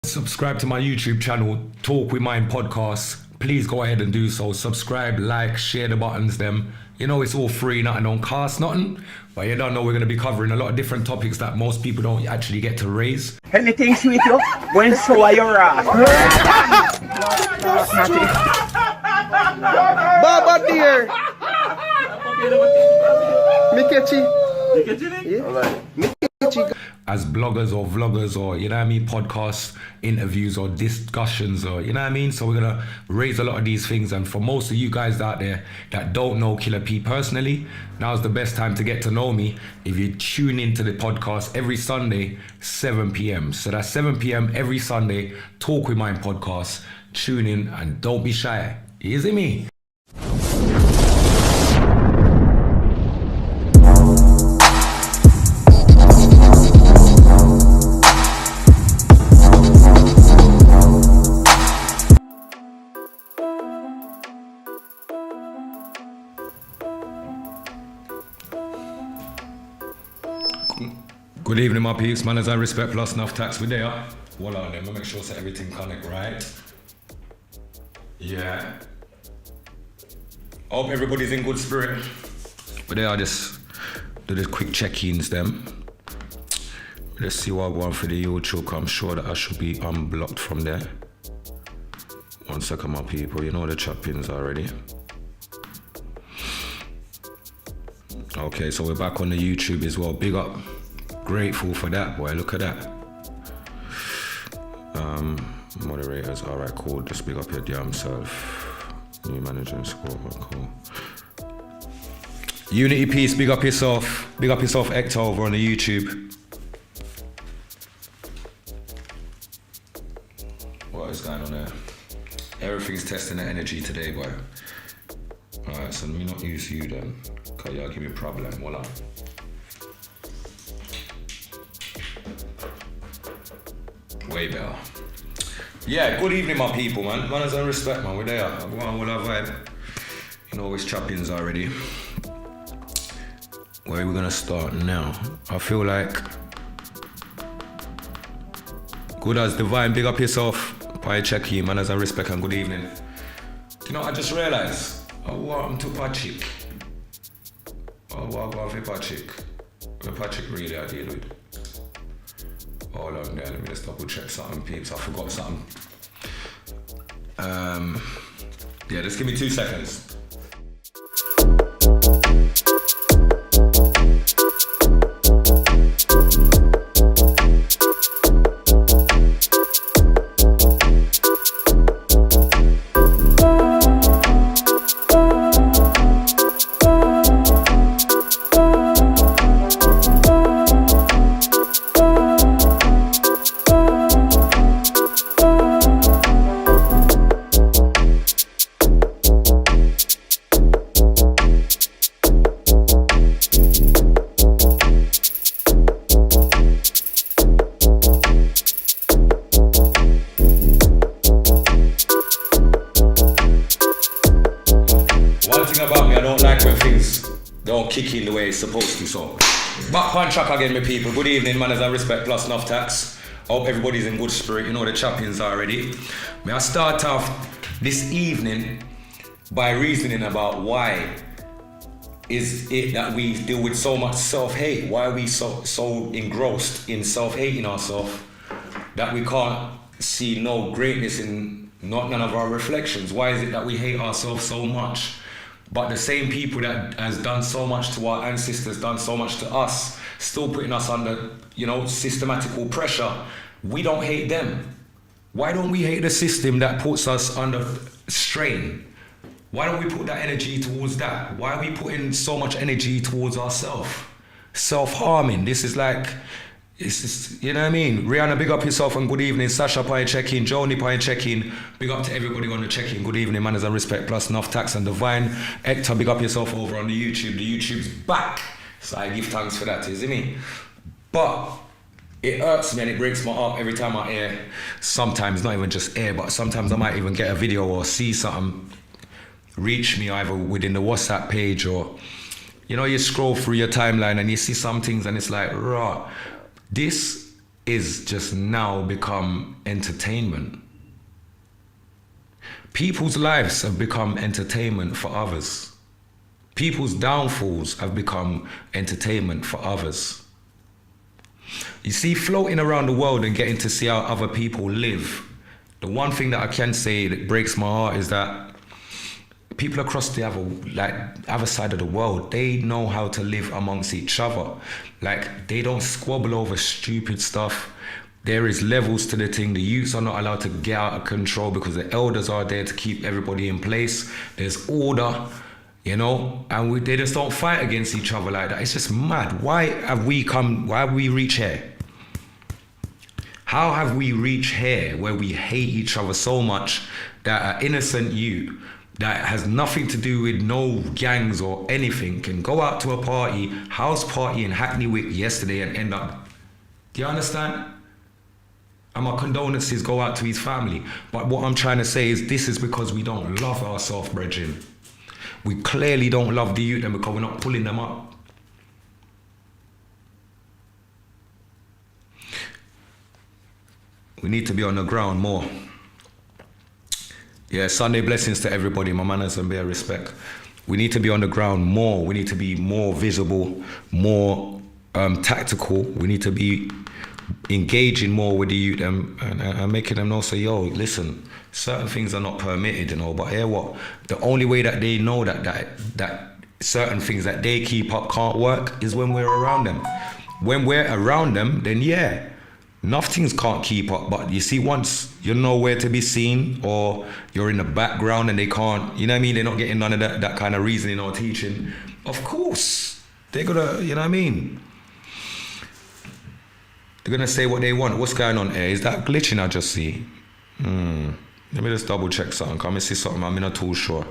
Subscribe to my YouTube channel, Talk With Mine podcast. Please go ahead and do so. Subscribe, like, share the buttons them. You know it's all free, nothing don't cost nothing. But you don't know we're going to be covering a lot of different topics that most people don't actually get to raise. Anything sweet you? When so are your ass? Baba dear. Mikechi. Yeah. Mikechi. As bloggers or vloggers or, you know what I mean, podcasts, interviews or discussions or, you know what I mean? So we're going to raise a lot of these things. And for most of you guys out there that don't know Killer P personally, now's the best time to get to know me if you tune into the podcast every Sunday, 7 p.m. So that's 7 p.m. every Sunday, Talk With Mine podcast. Tune in and don't be shy. You see me? Good evening, my peeps. Manners and respect plus enough tax. We there. Hold on, then. We'll make sure so everything connect right. Yeah. Hope everybody's in good spirit. But there, I just do the quick check-ins them. Let's see what I want for the YouTube. I'm sure that I should be unblocked from there. 1 second, my people. You know the chat pins already. Okay, so we're back on the YouTube as well. Big up. Grateful for that, boy. Look at that. Moderators, all right, cool. Just big up your damn self. New manager and score, cool. Unity Peace, big up yourself. Big up yourself, Hector, over on the YouTube. What is going on there? Everything's testing the energy today, boy. All right, so let me not use you then, because y'all give me a problem. Voila. Way better. Yeah, good evening, my people, man. Manners and respect, man. We're there. I'm going with our vibe. You know, it's choppings already. Where are we gonna start now? I feel like good as divine. Big up yourself. Bye, check you, manners and respect, and good evening. You know, I just realized I want to Patrick. I want to Patrick. What Patrick really I deal with. Hold on there, let me just double check something, peeps. I forgot something. Yeah, just give me 2 seconds. Kicking the way it's supposed to, so back on track again, my people. Good evening, manners and respect plus enough tax. Hope everybody's in good spirit. You know the champions already. May I start off this evening by reasoning about why is it that we deal with so much self-hate? Why are we so engrossed in self-hating ourselves that we can't see no greatness in none of our reflections? Why is it that we hate ourselves so much? But the same people that has done so much to our ancestors, done so much to us, still putting us under, you know, systematical pressure, we don't hate them. Why don't we hate the system that puts us under strain? Why don't we put that energy towards that? Why are we putting so much energy towards ourselves? Self-harming. This is like, it's just, you know what I mean? Rihanna, big up yourself and good evening. Sasha, pie check-in. Joni, pie check-in. Big up to everybody on the check-in. Good evening, manners and respect plus enough tax and divine. Hector, big up yourself over on the YouTube. The YouTube's back. So I give thanks for that, isn't it? But it hurts me and it breaks my heart every time I hear, sometimes not even just hear, but sometimes I might even get a video or see something reach me either within the WhatsApp page or, you know, you scroll through your timeline and you see some things and it's like, raw. This is just now become entertainment. People's lives have become entertainment for others. People's downfalls have become entertainment for others. You see, floating around the world and getting to see how other people live, the one thing that I can say that breaks my heart is that people across the other side of the world, they know how to live amongst each other. Like, they don't squabble over stupid stuff. There is levels to the thing. The youths are not allowed to get out of control because the elders are there to keep everybody in place. There's order, you know, and they just don't fight against each other like that. It's just mad. Why have we reached here? How have we reached here where we hate each other so much that an innocent youth that has nothing to do with no gangs or anything can go out to a party, house party in Hackney Wick yesterday and end up, do you understand? And my condolences go out to his family. But what I'm trying to say is this is because we don't love ourselves, brethren. We clearly don't love the youth and because we're not pulling them up. We need to be on the ground more. Yeah, Sunday blessings to everybody, my manners and bare respect. We need to be on the ground more. We need to be more visible, more tactical. We need to be engaging more with the youth and making them know, say, yo, listen, certain things are not permitted, you know, but hear what? The only way that they know that certain things that they keep up can't work is when we're around them. When we're around them, then yeah, nothing can't keep up. But you see, once you're nowhere to be seen or you're in the background and they can't, you know what I mean, they're not getting none of that kind of reasoning or teaching, of course, they're gonna, you know what I mean? They're gonna say what they want. What's going on here? Is that glitching I just see? Let me just double check something. Can I see something? I'm not too sure.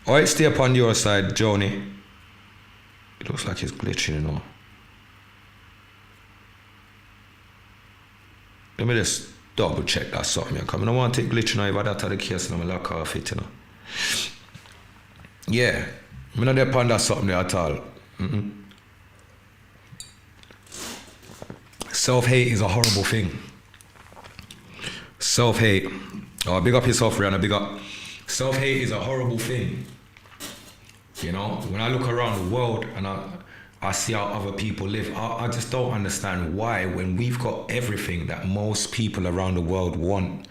Alright, stay up on your side, Joni. It looks like it's glitching, you know. Let me just double check that something. I don't want to take glitching over that of the case and I'm lock off it, you know. Yeah. I'm not there upon that something there at all. Self-hate is a horrible thing. Self-hate. Oh, big up yourself, Rihanna, big up. Self-hate is a horrible thing. You know, when I look around the world and I see how other people live, I just don't understand why, when we've got everything that most people around the world want,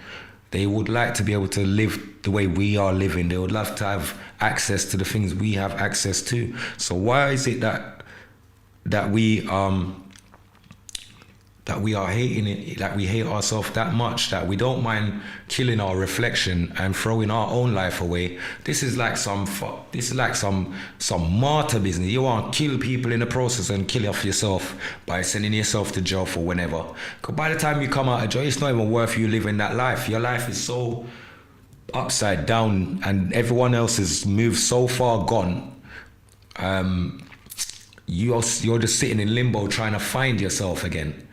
they would like to be able to live the way we are living. They would love to have access to the things we have access to. So why is it that we are hating it, that we hate ourselves that much, that we don't mind killing our reflection and throwing our own life away? This is like some martyr business. You want to kill people in the process and kill off yourself by sending yourself to jail for whenever. Because by the time you come out of jail, it's not even worth you living that life. Your life is so upside down and everyone else has moved so far gone. You're just sitting in limbo trying to find yourself again.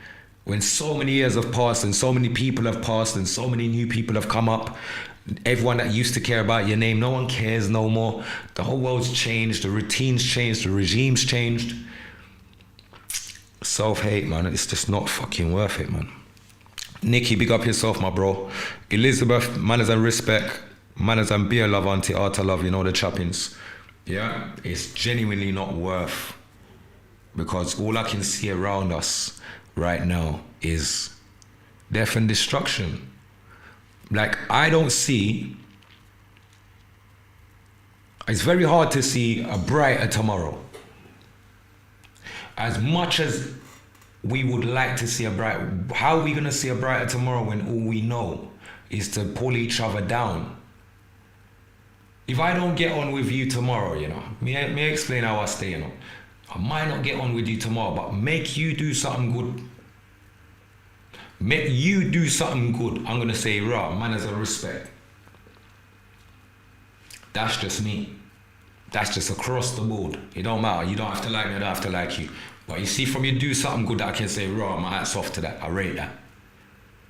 When so many years have passed and so many people have passed and so many new people have come up, everyone that used to care about your name, no one cares no more. The whole world's changed, the routines changed, the regime's changed. Self-hate, man, it's just not fucking worth it, man. Nikki, big up yourself, my bro. Elizabeth, manners and respect, manners and beer love, auntie, art love, you know the chappings. Yeah, it's genuinely not worth, because all I can see around us right now is death and destruction. Like, I don't see, it's very hard to see a brighter tomorrow. As much as we would like to see a bright, how are we gonna see a brighter tomorrow when all we know is to pull each other down? If I don't get on with you tomorrow, you know, me explain how I stay, you know. I might not get on with you tomorrow, but make you do something good. Make you do something good. I'm gonna say, raw, manners and respect. That's just me. That's just across the board. It don't matter. You don't have to like me, I don't have to like you. But you see, from you do something good that I can say, raw, my hat's off to that. I rate that.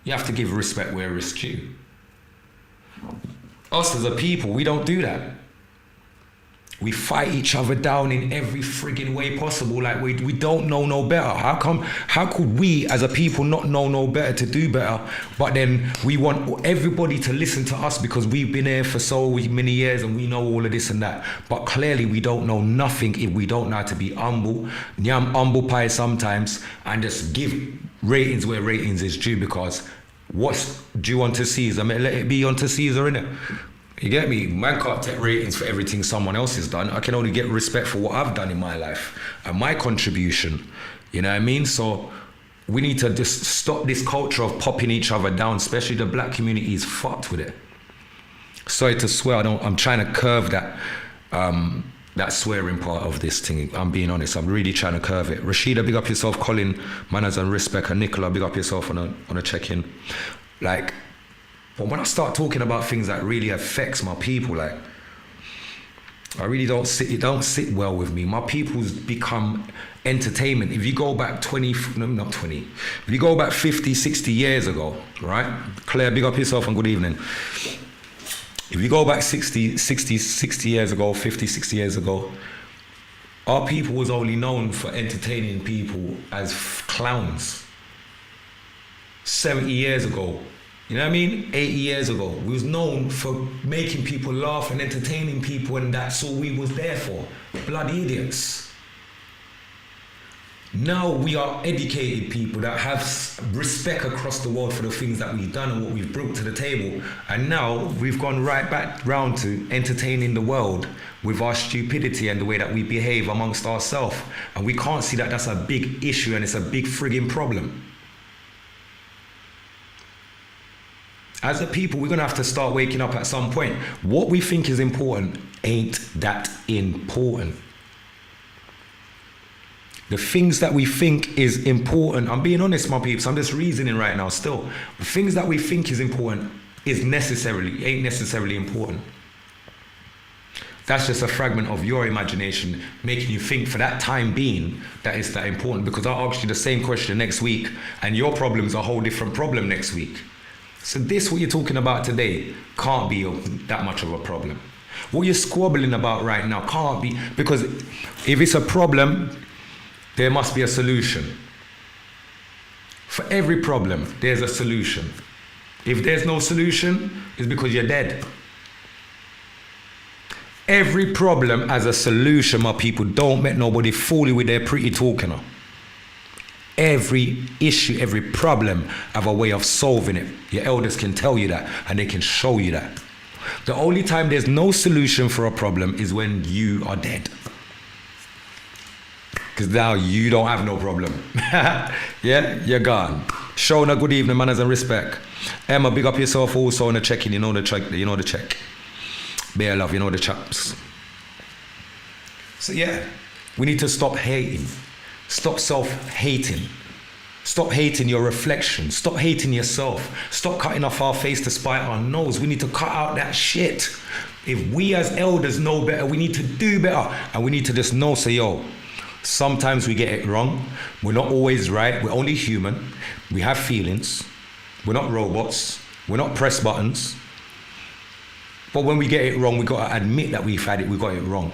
You have to give respect where it's due. Us as a people, we don't do that. We fight each other down in every friggin' way possible. Like we don't know no better. How could we as a people not know no better to do better? But then we want everybody to listen to us because we've been here for so many years and we know all of this and that. But clearly we don't know nothing if we don't know how to be humble. Nyam humble pie sometimes and just give ratings where ratings is due, because what's due unto Caesar, let it be unto Caesar, innit? You get me? Man can't take ratings for everything someone else has done. I can only get respect for what I've done in my life and my contribution. You know what I mean? So we need to just stop this culture of popping each other down, especially the black community is fucked with it. Sorry to swear, I'm trying to curve that swearing part of this thing. I'm being honest, I'm really trying to curve it. Rashida, big up yourself. Colin, manners and respect. And Nicola, big up yourself on a check-in. Like, but when I start talking about things that really affects my people, like, I really it don't sit well with me. My people's become entertainment. If you go back if you go back 50, 60 years ago, right? Claire, big up yourself and good evening. If you go back 60 years ago, 50, 60 years ago, our people was only known for entertaining people as clowns. 70 years ago, you know what I mean? 80 years ago, we was known for making people laugh and entertaining people, and that's all we was there for. Bloody idiots. Now we are educated people that have respect across the world for the things that we've done and what we've brought to the table. And now we've gone right back round to entertaining the world with our stupidity and the way that we behave amongst ourselves. And we can't see that that's a big issue and it's a big frigging problem. As a people, we're gonna have to start waking up at some point. What we think is important ain't that important. The things that we think is important, I'm being honest, my peeps, I'm just reasoning right now still. The things that we think is important ain't necessarily important. That's just a fragment of your imagination making you think for that time being that it's that important, because I'll ask you the same question next week and your problem's a whole different problem next week. So this, what you're talking about today, can't be that much of a problem. What you're squabbling about right now can't be, because if it's a problem, there must be a solution. For every problem, there's a solution. If there's no solution, it's because you're dead. Every problem has a solution, my people. Don't make nobody fool you with their pretty talking. Every issue, every problem have a way of solving it. Your elders can tell you that and they can show you that. The only time there's no solution for a problem is when you are dead. Because now you don't have no problem. Yeah, you're gone. Shona, good evening, manners and respect. Emma, big up yourself also on the check-in, you know the check. Bear love, you know the chaps. So yeah, we need to stop hating. Stop self-hating. Stop hating your reflection. Stop hating yourself. Stop cutting off our face to spite our nose. We need to cut out that shit. If we as elders know better, we need to do better. And we need to just know, say, yo, sometimes we get it wrong. We're not always right. We're only human. We have feelings. We're not robots. We're not press buttons. But when we get it wrong, we got to admit that we got it wrong.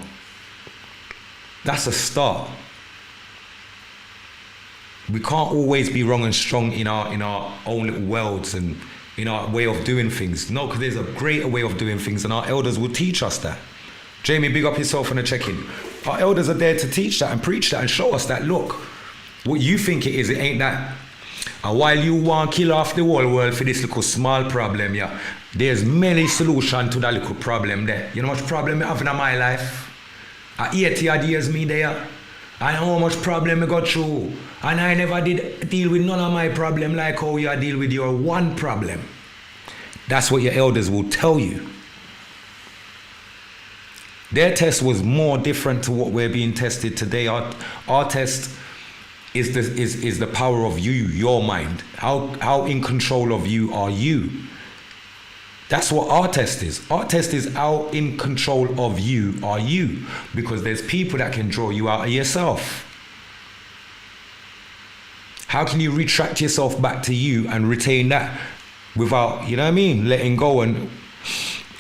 That's a start. We can't always be wrong and strong in our own little worlds and in our way of doing things. No, because there's a greater way of doing things, and our elders will teach us that. Jamie, big up yourself on the check-in. Our elders are there to teach that and preach that and show us that, look, what you think it is, it ain't that. And while you want to kill off the whole world for this little small problem, yeah, there's many solutions to that little problem there. You know how much problem I have in my life? 80 odd years me there. I know how much problem I got through. And I never did deal with none of my problem like how you deal with your one problem. That's what your elders will tell you. Their test was more different to what we're being tested today. Our test is the power of you, your mind. How in control of you are you? That's what our test is. Our test is how in control of you are you. Because there's people that can draw you out of yourself. How can you retract yourself back to you and retain that without, you know what I mean, letting go? And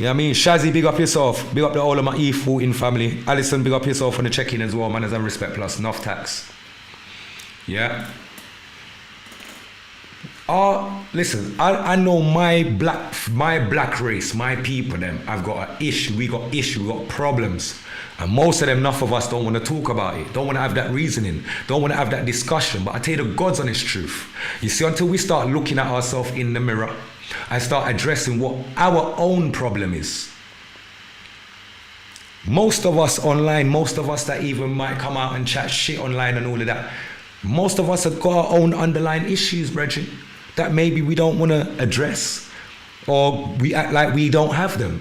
You know what I mean? Shazzy, big up yourself. Big up the whole of my E14 family. Alison, big up yourself on the check-in as well, man, as I respect plus. Enough tax. Yeah. Listen, I know my black race, my people, them, I've got an issue, we got problems. And most of them, enough of us don't want to talk about it, don't want to have that reasoning, don't want to have that discussion. But I tell you the God's honest truth. You see, until we start looking at ourselves in the mirror and start addressing what our own problem is. Most of us online, most of us that even might come out and chat shit online and all of that, most of us have got our own underlying issues, brethren, that maybe we don't want to address, or we act like we don't have them.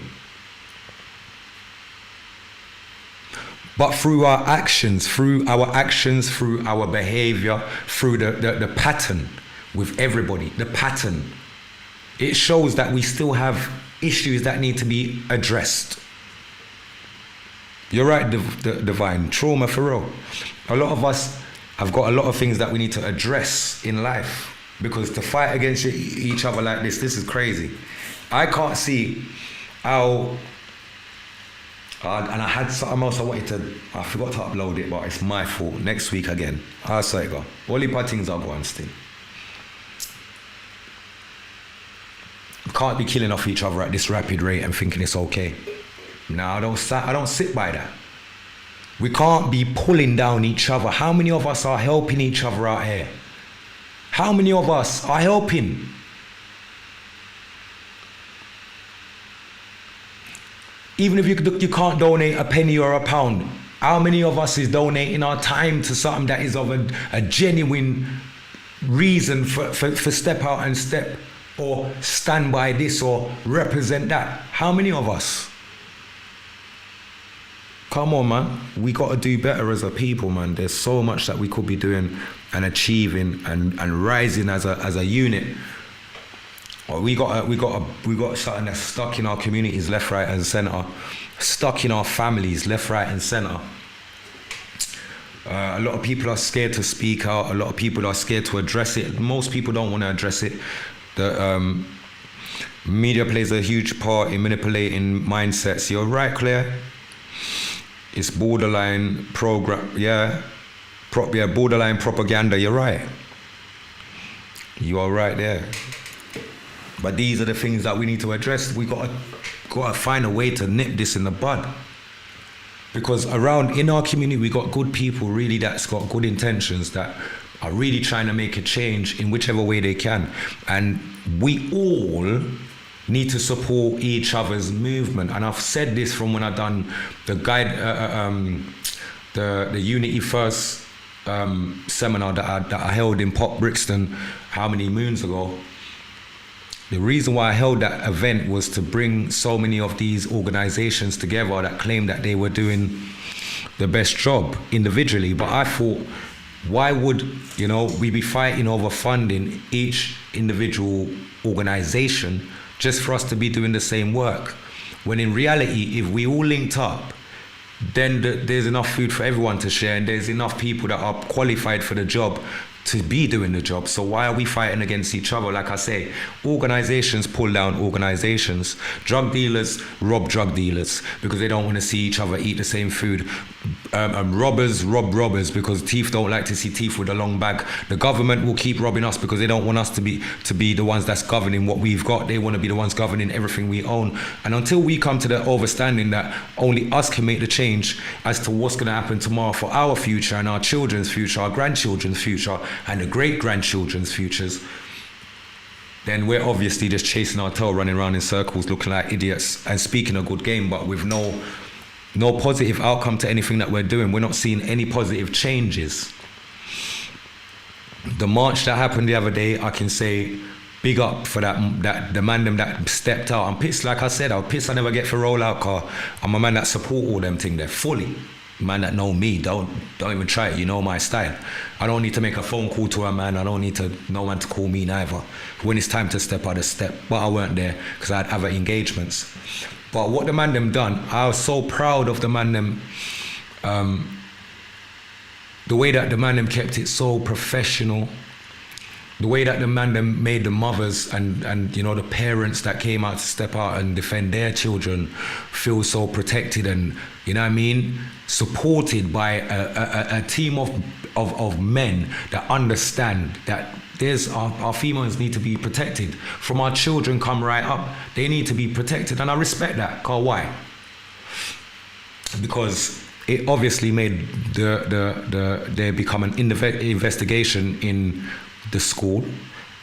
But through our actions, through our behavior, through the pattern with everybody, the pattern, it shows that we still have issues that need to be addressed. You're right, Divine. Trauma for real. A lot of us have got a lot of things that we need to address in life, because to fight against each other like this is crazy. I can't see how, and I had something else I forgot to upload it, but it's my fault. Next week again. I'll say it go. All the things are going still. Can't be killing off each other at this rapid rate and thinking it's okay. No, I don't sit by that. We can't be pulling down each other. How many of us are helping each other out here? How many of us are helping? Even if you can't donate a penny or a pound, how many of us is donating our time to something that is of a genuine reason for step out and step, or stand by this or represent that? How many of us? Come on, man. We got to do better as a people, man. There's so much that we could be doing and achieving and rising as a unit. Well, we got something that's stuck in our communities, left, right, and centre. Stuck in our families, left, right, and centre. A lot of people are scared to speak out. A lot of people are scared to address it. Most people don't want to address it. The media plays a huge part in manipulating mindsets. You're right, Claire. It's borderline borderline propaganda. You're right. You are right there. But these are the things that we need to address. We gotta find a way to nip this in the bud. Because around in our community, we got good people really that's got good intentions, that are really trying to make a change in whichever way they can. And we all need to support each other's movement. And I've said this from when I've done the the Unity First seminar that I held in Pop Brixton how many moons ago. The reason why I held that event was to bring so many of these organizations together that claim that they were doing the best job individually. But I thought, why would we be fighting over funding each individual organization just for us to be doing the same work? When in reality, if we all linked up, then there's enough food for everyone to share, and there's enough people that are qualified for the job to be doing the job. So why are we fighting against each other? Like I say, organizations pull down organizations. Drug dealers rob drug dealers because they don't want to see each other eat the same food. Robbers rob robbers because thief don't like to see thief with a long bag. The government will keep robbing us because they don't want us to be the ones that's governing what we've got. They want to be the ones governing everything we own. And until we come to the understanding that only us can make the change as to what's going to happen tomorrow for our future and our children's future, our grandchildren's future, and the great-grandchildren's futures, then we're obviously just chasing our tail, running around in circles, looking like idiots and speaking a good game, but with no positive outcome to anything that we're doing. We're not seeing any positive changes. The march that happened the other day, I can say big up for that the man them that stepped out. I'm pissed, like I said, I'm pissed I never get for rollout car. I'm a man that support all them things there fully. Man that know me, don't even try it. You know my style. I don't need to make a phone call to a man. I don't need no man to call me neither. When it's time to step, I just step. But I weren't there because I had other engagements. But what the man them done, I was so proud of the man them. The way that the man them kept it so professional. the way that the man them made the mothers and you know the parents that came out to step out and defend their children feel so protected and, you know what I mean, supported by a team of men that understand that there's our females need to be protected. From our children come right up, they need to be protected, and I respect that. Cause why? Because it obviously made there become an investigation in the school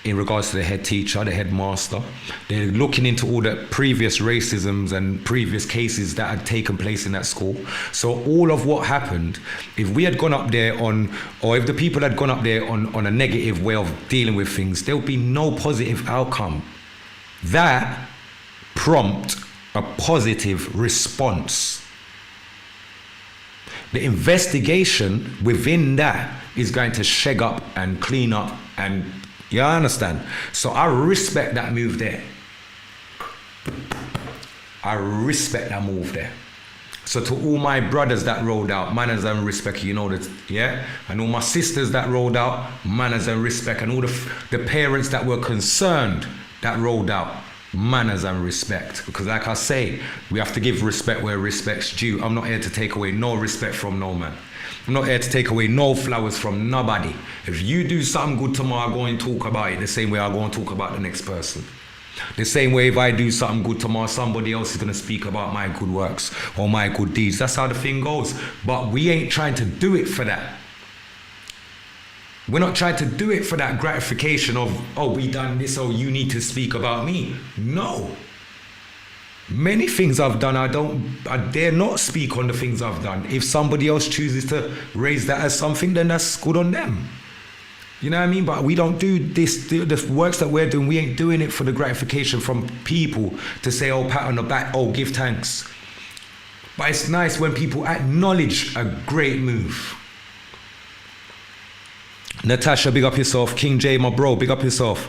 in regards to the head teacher, the headmaster. They're looking into all the previous racisms and previous cases that had taken place in that school. So all of what happened, if we had gone up there or if the people had gone up there on a negative way of dealing with things, there would be no positive outcome. That prompt a positive response. The investigation within that is going to shake up and clean up, and you understand? So I respect that move there. I respect that move there. So to all my brothers that rolled out, manners and respect, you know that, yeah? And all my sisters that rolled out, manners and respect, and all the parents that were concerned that rolled out, manners and respect. Because like I say, we have to give respect where respect's due. I'm not here to take away no respect from no man. I'm not here to take away no flowers from nobody. If you do something good tomorrow, I go and talk about it the same way I go and talk about the next person. The same way if I do something good tomorrow, somebody else is going to speak about my good works or my good deeds. That's how the thing goes. But we ain't trying to do it for that. We're not trying to do it for that gratification of, oh, we done this, oh, you need to speak about me. No. Many things I've done, I dare not speak on the things I've done. If somebody else chooses to raise that as something, then that's good on them. You know what I mean? But we don't do this, the works that we're doing, we ain't doing it for the gratification from people to say, oh, pat on the back, oh, give thanks. But it's nice when people acknowledge a great move. Natasha, big up yourself. King J, my bro, big up yourself.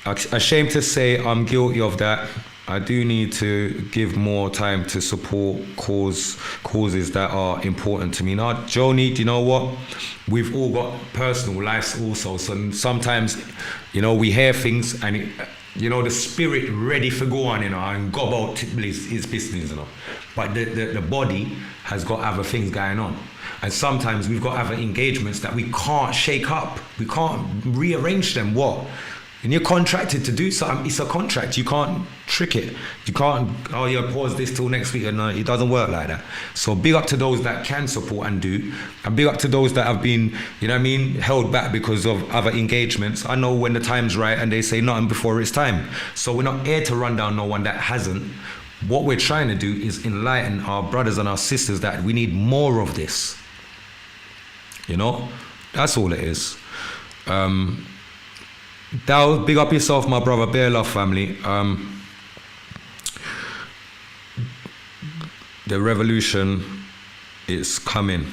Ashamed to say I'm guilty of that. I do need to give more time to support causes that are important to me. Now, Joni, you know what? We've all got personal lives also. So sometimes, you know, we hear things and it, you know, the spirit ready for go on, you know, and go about his business, you know. But the body has got other things going on. And sometimes we've got other engagements that we can't shake up. We can't rearrange them. What? And you're contracted to do something. It's a contract. You can't trick it. You can't, oh yeah, pause this till next week. No, it doesn't work like that. So big up to those that can support and do. And big up to those that have been, you know what I mean, held back because of other engagements. I know when the time's right and they say nothing before it's time. So we're not here to run down no one that hasn't. What we're trying to do is enlighten our brothers and our sisters that we need more of this. You know, that's all it is. Dow, big up yourself, my brother, Bear Love family. The revolution is coming.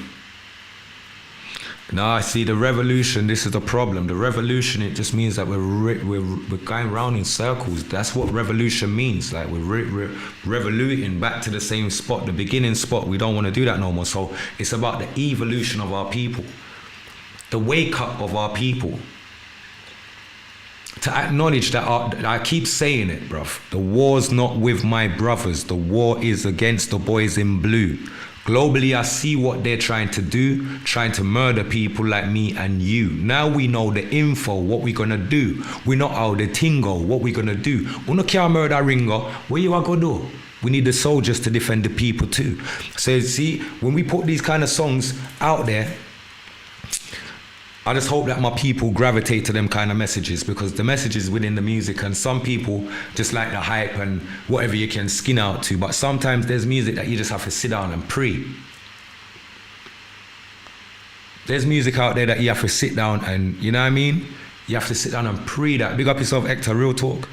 Now I see the revolution, this is the problem. The revolution, it just means that we're going round in circles. That's what revolution means. Like we're revoluting back to the same spot, the beginning spot. We don't want to do that no more. So it's about the evolution of our people, the wake up of our people. To acknowledge that I keep saying it, bruv. The war's not with my brothers. The war is against the boys in blue. Globally, I see what they're trying to do, trying to murder people like me and you. Now we know the info, what we're gonna do. We know how the tingo, what we're gonna do. We can't murder Ringo. What you are gonna do? We need the soldiers to defend the people too. So see, when we put these kind of songs out there, I just hope that my people gravitate to them kind of messages, because the message is within the music, and some people just like the hype and whatever you can skin out to, but sometimes there's music that you just have to sit down and pray. There's music out there that you have to sit down and, you know what I mean? You have to sit down and pray that. Big up yourself, Hector, real talk.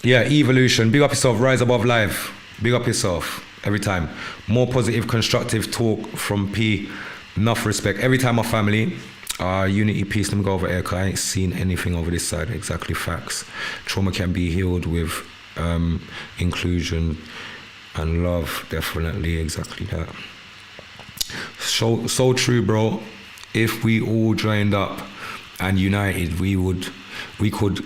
Yeah, evolution, big up yourself, rise above life. Big up yourself, every time. More positive, constructive talk from P. Enough respect. Every time my family, unity, peace, let me go over here, because I ain't seen anything over this side. Exactly, facts. Trauma can be healed with inclusion and love, definitely, exactly that. So true, bro. if we all joined up and united, we could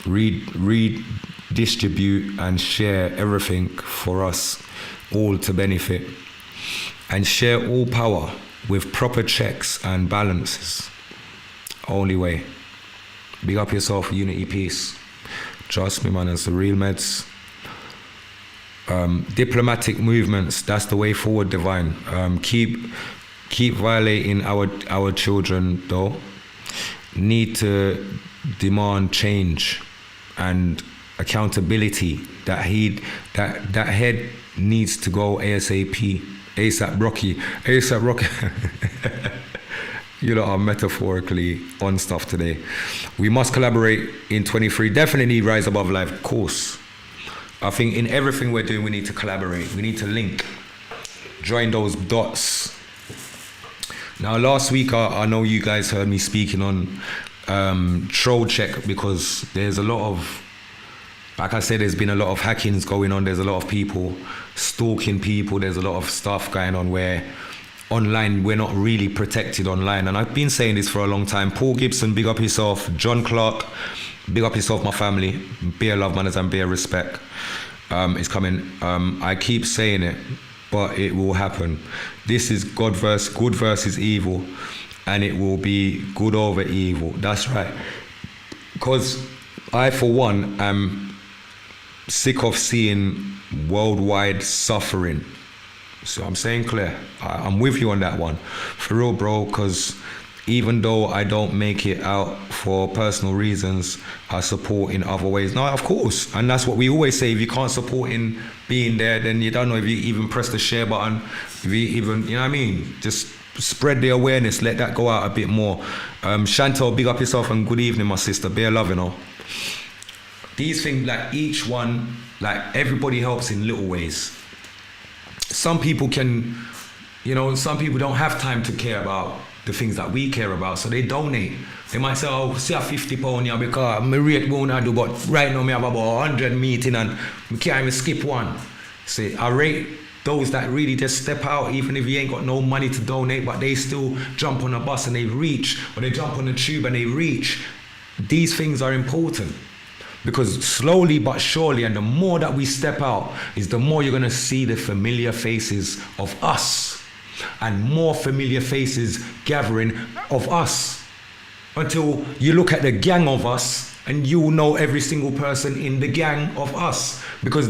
redistribute and share everything for us all to benefit, and share all power with proper checks and balances. Only way. Big up yourself, unity, peace. Trust me, man, it's the real meds. Diplomatic movements, that's the way forward, Divine. Keep violating our children, though. Need to demand change and accountability. That head needs to go ASAP. ASAP Rocky. You lot are metaphorically on stuff today. We must collaborate in 23. Definitely rise above life, of course. I think in everything we're doing, we need to collaborate. We need to link, join those dots. Now, last week, I know you guys heard me speaking on troll check, because there's a lot of, like I said, there's been a lot of hackings going on. There's a lot of people stalking people. There's a lot of stuff going on where online, we're not really protected online. And I've been saying this for a long time. Paul Gibson, big up yourself. John Clark, big up yourself, my family. Bare love, manners, and bare respect. It's coming. I keep saying it, but it will happen. This is good versus evil, and it will be good over evil. That's right. Because I, for one, am sick of seeing worldwide suffering. So I'm saying clear. I'm with you on that one. For real, bro, because even though I don't make it out for personal reasons, I support in other ways. No, of course. And that's what we always say. If you can't support in being there, then you don't know if you even press the share button. If you even, you know what I mean? Just spread the awareness. Let that go out a bit more. Chantal, big up yourself and good evening, my sister. Bear love, you know. These things, like each one, like everybody helps in little ways. Some people can, some people don't have time to care about the things that we care about, so they donate. They might say, oh, see a £50 here because my rate won't do, but right now I have about 100 meeting and I can't even skip one. See, I rate those that really just step out, even if you ain't got no money to donate, but they still jump on a bus and they reach, or they jump on the tube and they reach. These things are important. Because slowly but surely, and the more that we step out, is the more you're going to see the familiar faces of us, and more familiar faces gathering of us, until you look at the gang of us and you will know every single person in the gang of us. Because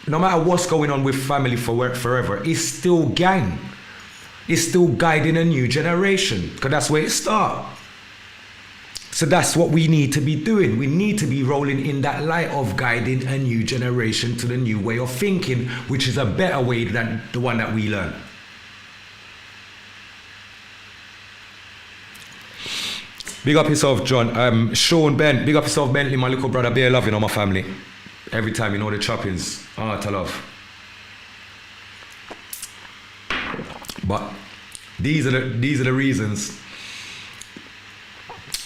no matter what's going on with family forever, it's still gang. It's still guiding a new generation, because that's where it starts. So that's what we need to be doing. We need to be rolling in that light of guiding a new generation to the new way of thinking, which is a better way than the one that we learn. Big up yourself, John. Sean, Ben, big up yourself, Bentley, my little brother. Bear love, my family. Every time, the choppings. To love. But these are the reasons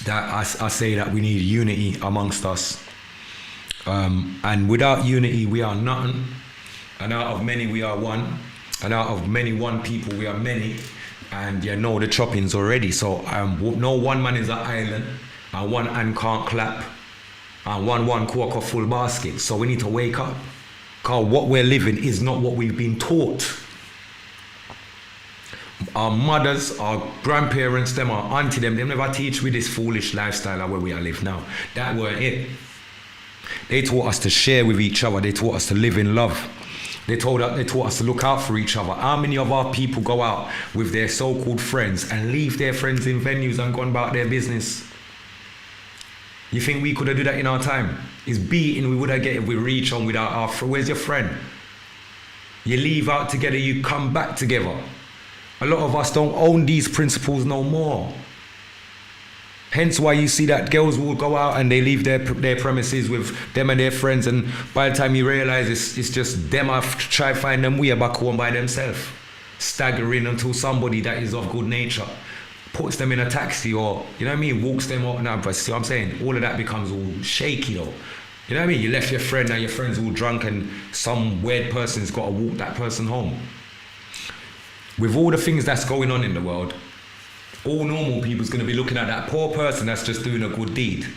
that I say that we need unity amongst us. And without unity, we are nothing. And out of many, we are one. And out of many one people, we are many. And you know the choppings already. So no one man is an island. And one hand can't clap. And one cook a full basket. So we need to wake up. Because what we're living is not what we've been taught. Our mothers, our grandparents, them, our auntie, them never teach we this foolish lifestyle where we are live now. That weren't it. They taught us to share with each other. They taught us to live in love. They taught us to look out for each other. How many of our people go out with their so-called friends and leave their friends in venues and gone about their business? You think we could have done that in our time? It's beating we would have get if we reach on without our friend. Where's your friend? You leave out together, you come back together. A lot of us don't own these principles no more. Hence why you see that girls will go out and they leave their premises with them and their friends, and by the time you realize it's just them have to try find them way back home by themselves, staggering until somebody that is of good nature puts them in a taxi, or walks them out. Now, but see what I'm saying? All of that becomes all shaky though. You know what I mean? You left your friend and your friend's all drunk and some weird person's got to walk that person home. With all the things that's going on in the world, all normal people's going to be looking at that poor person that's just doing a good deed.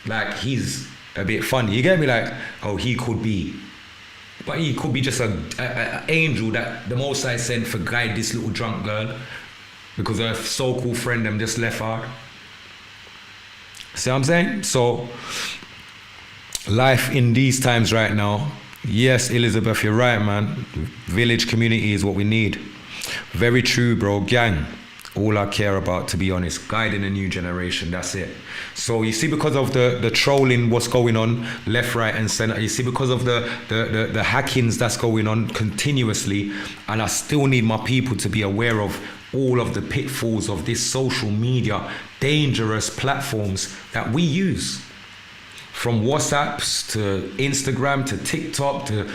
Like, he's a bit funny. You get me? Like, oh, he could be. But he could be just a angel that the Most High sent for guide this little drunk girl because her so-called friend them just left her. See what I'm saying? So, life in these times right now, yes, Elizabeth, you're right, man. Village community is what we need. Very true, bro. Gang. All I care about, to be honest, guiding a new generation, that's it. So you see, because of the trolling, what's going on left, right and center, you see, because of the hackings that's going on continuously, and I still need my people to be aware of all of the pitfalls of this social media, dangerous platforms that we use. From WhatsApps to Instagram to TikTok to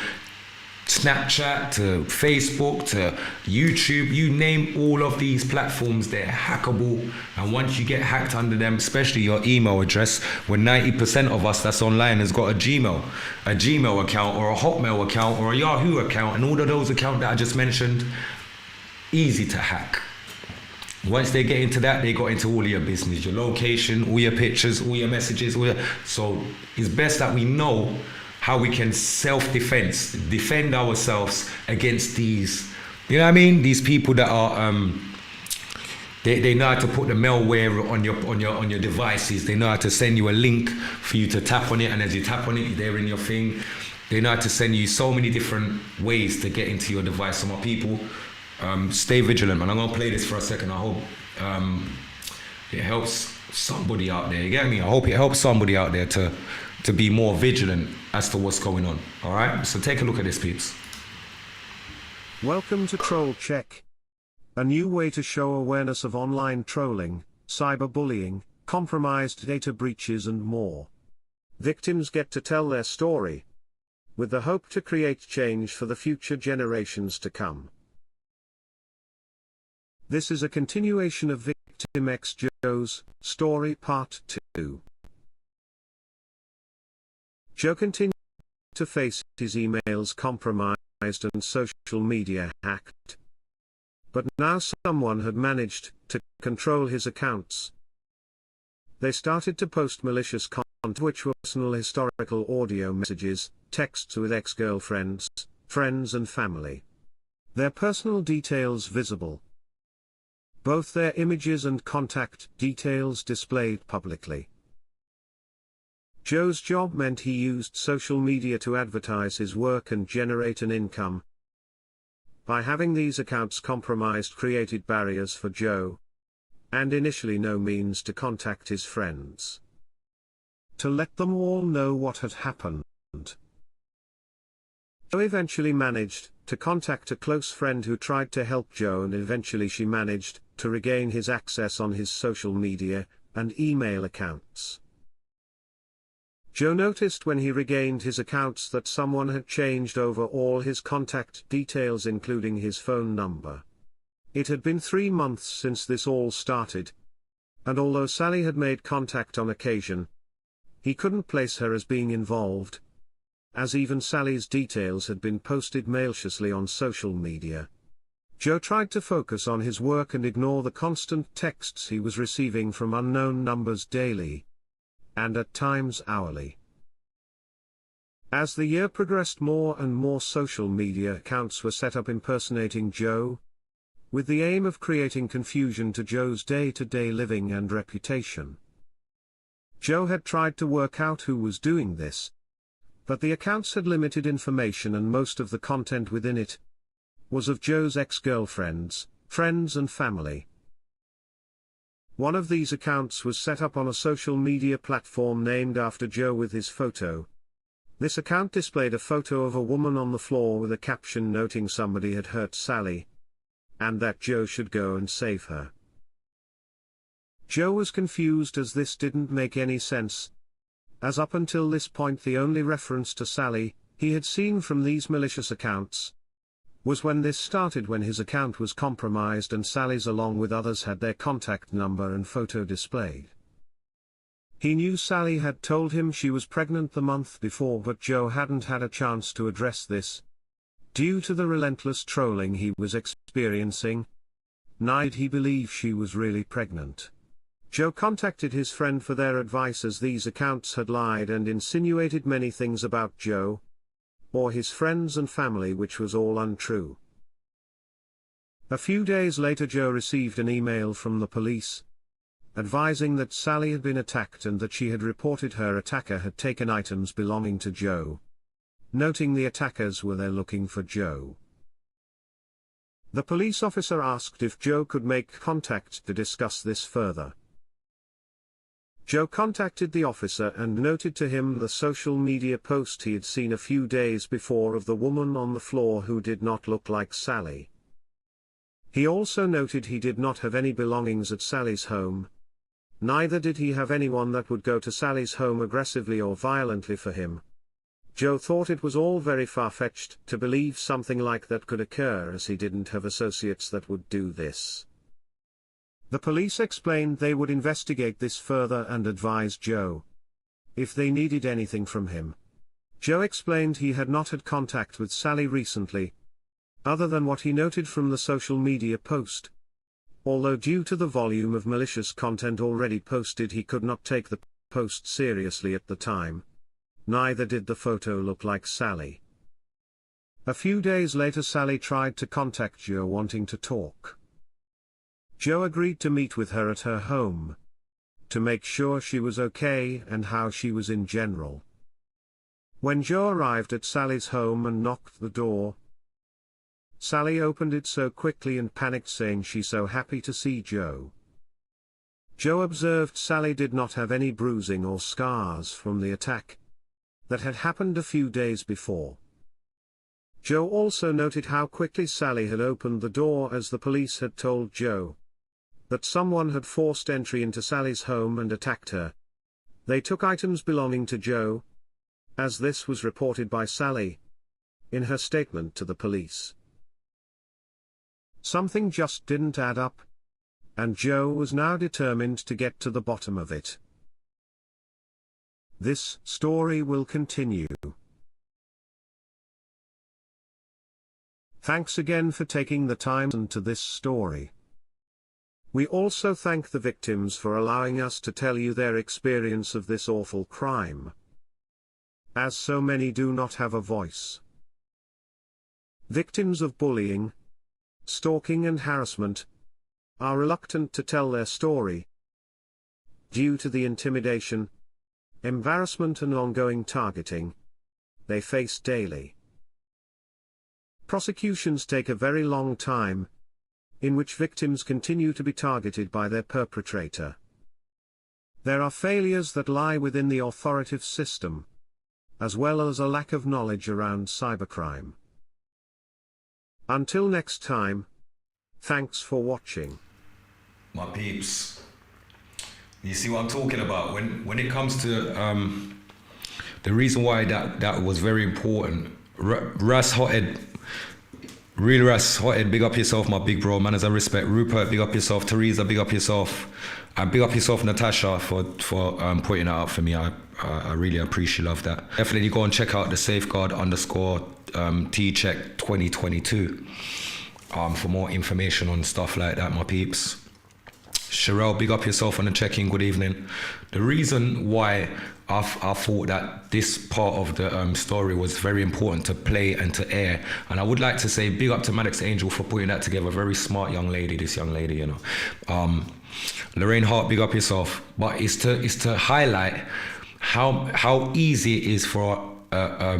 Snapchat to Facebook to YouTube, you name all of these platforms, they're hackable. And once you get hacked under them, especially your email address, when 90% of us that's online has got a Gmail account or a Hotmail account or a Yahoo account, and all of those accounts that I just mentioned, easy to hack. Once they get into that, they got into all your business, your location, all your pictures, all your messages, so it's best that we know how we can defend ourselves against these, you know what I mean? These people that are, they know how to put the malware on your devices. They know how to send you a link for you to tap on it, and as you tap on it, they're in your thing. They know how to send you so many different ways to get into your device. So my people, stay vigilant, man. I'm gonna play this for a second. I hope it helps somebody out there. You get me? I hope it helps somebody out there to be more vigilant as to what's going on. All right, so take a look at this, peeps. Welcome to Troll Check, a new way to show awareness of online trolling, cyberbullying, compromised data breaches and more. Victims get to tell their story, with the hope to create change for the future generations to come. This is a continuation of Victim X Joe's story part 2. Joe continued to face his emails compromised and social media hacked. But now someone had managed to control his accounts. They started to post malicious content, which were personal historical audio messages, texts with ex-girlfriends, friends and family. Their personal details visible. Both their images and contact details displayed publicly. Joe's job meant he used social media to advertise his work and generate an income. By having these accounts compromised created barriers for Joe, and initially no means to contact his friends, to let them all know what had happened. Joe eventually managed to contact a close friend who tried to help Joe, and eventually she managed to regain his access on his social media and email accounts. Joe noticed when he regained his accounts that someone had changed over all his contact details, including his phone number. It had been 3 months since this all started, and although Sally had made contact on occasion, he couldn't place her as being involved, as even Sally's details had been posted maliciously on social media. Joe tried to focus on his work and ignore the constant texts he was receiving from unknown numbers daily, and at times hourly. As the year progressed, more and more social media accounts were set up impersonating Joe, with the aim of creating confusion to Joe's day-to-day living and reputation. Joe had tried to work out who was doing this, but the accounts had limited information, and most of the content within it was of Joe's ex-girlfriends, friends and family. One of these accounts was set up on a social media platform named after Joe with his photo. This account displayed a photo of a woman on the floor with a caption noting somebody had hurt Sally, and that Joe should go and save her. Joe was confused, as this didn't make any sense, as up until this point the only reference to Sally he had seen from these malicious accounts was when this started, when his account was compromised and Sally's along with others had their contact number and photo displayed. He knew Sally had told him she was pregnant the month before, but Joe hadn't had a chance to address this, due to the relentless trolling he was experiencing. Neither did he believe she was really pregnant. Joe contacted his friend for their advice, as these accounts had lied and insinuated many things about Joe, or his friends and family, which was all untrue. A few days later, Joe received an email from the police, advising that Sally had been attacked and that she had reported her attacker had taken items belonging to Joe, noting the attackers were there looking for Joe. The police officer asked if Joe could make contact to discuss this further. Joe contacted the officer and noted to him the social media post he had seen a few days before of the woman on the floor who did not look like Sally. He also noted he did not have any belongings at Sally's home. Neither did he have anyone that would go to Sally's home aggressively or violently for him. Joe thought it was all very far-fetched to believe something like that could occur, as he didn't have associates that would do this. The police explained they would investigate this further and advise Joe if they needed anything from him. Joe explained he had not had contact with Sally recently, other than what he noted from the social media post. Although due to the volume of malicious content already posted, he could not take the post seriously at the time. Neither did the photo look like Sally. A few days later, Sally tried to contact Joe wanting to talk. Joe agreed to meet with her at her home to make sure she was okay and how she was in general. When Joe arrived at Sally's home and knocked the door, Sally opened it so quickly and panicked, saying she's so happy to see Joe. Joe observed Sally did not have any bruising or scars from the attack that had happened a few days before. Joe also noted how quickly Sally had opened the door, as the police had told Joe that someone had forced entry into Sally's home and attacked her. They took items belonging to Joe, as this was reported by Sally in her statement to the police. Something just didn't add up, and Joe was now determined to get to the bottom of it. This story will continue. Thanks again for taking the time to listen to this story. We also thank the victims for allowing us to tell you their experience of this awful crime, as so many do not have a voice. Victims of bullying, stalking and harassment are reluctant to tell their story due to the intimidation, embarrassment and ongoing targeting they face daily. Prosecutions take a very long time, in which victims continue to be targeted by their perpetrator. There are failures that lie within the authoritative system, as well as a lack of knowledge around cybercrime. Until next time, thanks for watching. My peeps, you see what I'm talking about when it comes to the reason why that was very important. Ras Hothead, real Ras Hothead, big up yourself, my big bro, man, as I respect. Rupert, big up yourself. Teresa, big up yourself. And big up yourself, Natasha, for pointing that out for me. I really appreciate, love that. Definitely go and check out the Safeguard _ T-Check 2022 for more information on stuff like that, my peeps. Sherelle, big up yourself on the check-in, good evening. The reason why I thought that this part of the story was very important to play and to air, and I would like to say big up to Maddox Angel for putting that together. Very smart young lady, this young lady, you know. Lorraine Hart, big up yourself. But it's to highlight how easy it is for a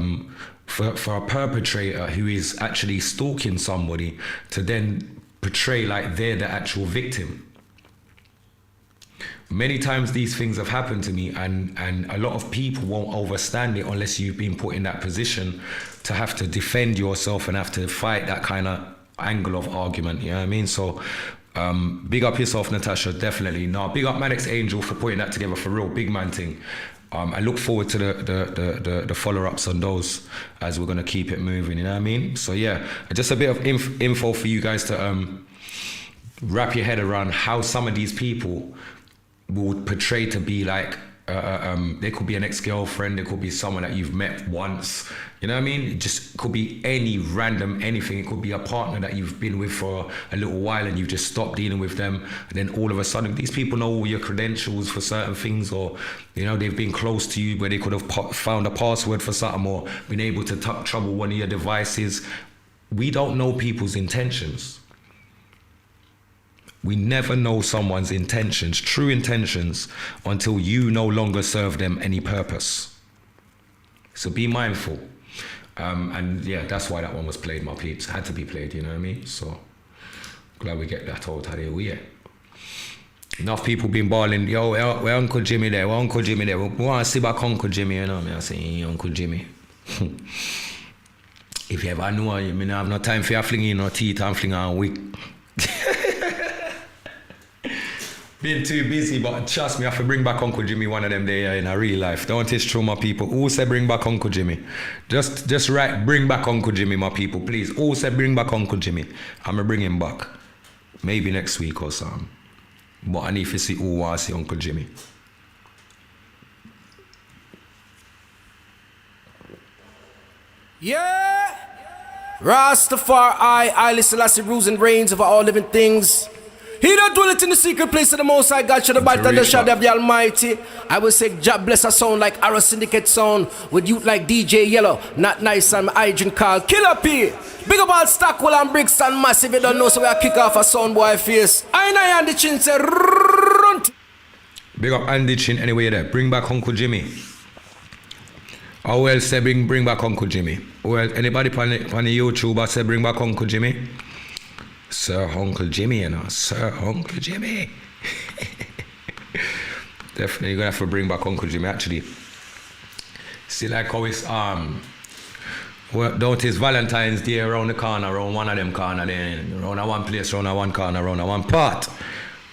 perpetrator who is actually stalking somebody to then portray like they're the actual victim. Many times these things have happened to me, and a lot of people won't understand it unless you've been put in that position to have to defend yourself and have to fight that kind of angle of argument, you know what I mean? So big up yourself, Natasha, definitely. No, big up Maddox Angel for putting that together, for real, big man thing. I look forward to the follow-ups on those as we're going to keep it moving, you know what I mean? So yeah, just a bit of info for you guys to wrap your head around how some of these people would portray to be like There could be an ex-girlfriend, there could be someone that you've met once, you know what I mean? It just could be any random anything. It could be a partner that you've been with for a little while and you've just stopped dealing with them, and then all of a sudden these people know all your credentials for certain things, or you know, they've been close to you where they could have found a password for something or been able to trouble one of your devices. We don't know people's intentions. We never know someone's intentions, true intentions, until you no longer serve them any purpose. So be mindful. And yeah, that's why that one was played, my peeps. It had to be played, you know what I mean? So glad we get that out of the way. Enough people been bawling, yo, where Uncle Jimmy there? Where Uncle Jimmy there? We want to see back Uncle Jimmy, you know what I say, Uncle Jimmy. If you ever know, you mean I have no time for you flinging in no teeth and flinging on wig. Been too busy, but trust me, I have to bring back Uncle Jimmy one of them days in a real life. Don't teach through my people. Who said bring back Uncle Jimmy? Just write, bring back Uncle Jimmy, my people, please. Who said bring back Uncle Jimmy? I'm gonna bring him back. Maybe next week or something. But I need to see who wants to see Uncle Jimmy. Yeah! Rastafari, Haile Selassie rules and reigns over all living things. He that dwelleth in the secret place of the Most High God shall abide under the shadow of the Almighty. I will say, God bless a sound like Arrow Syndicate sound, with youth like DJ Yellow, Not Nice and my agent called Killer P. Big up all Stockwell and Brixton Massive, you don't know, so we are kick off a sound boy face. I and the chin say, runt. Big up Andy Chin anyway there. Bring back Uncle Jimmy. How else say bring back Uncle Jimmy? Well, anybody on the YouTube say bring back Uncle Jimmy? Sir Uncle Jimmy, you know, Sir Uncle Jimmy. Definitely gonna have to bring back Uncle Jimmy. Actually, see, like how it's well, don't it's Valentine's Day around the corner, around one of them corner, then around a one place, around a one corner, around a one part.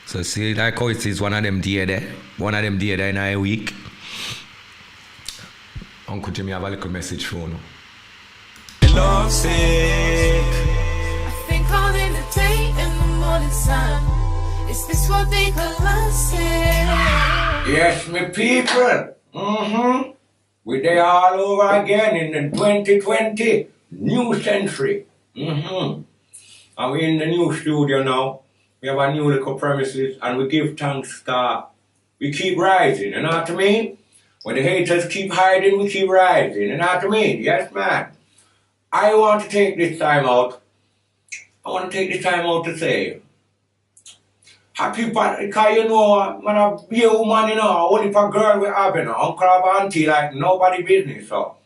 So see, like how it is one of them day there in a week. Uncle Jimmy have a little message for you. Love sick. All in the day and the morning sun. Is this what they call us? Yes, my people. We're there all over again in the 2020 new century. And we're in the new studio now. We have a new little premises and we give thanks that we keep rising, you know what I mean? When the haters keep hiding, we keep rising, you know what I mean? Yes, man. I want to take this time out to say, happy birthday, because you know, man, a be a woman, you know, only for a girl we have, you know, uncle or auntie, like nobody business, so.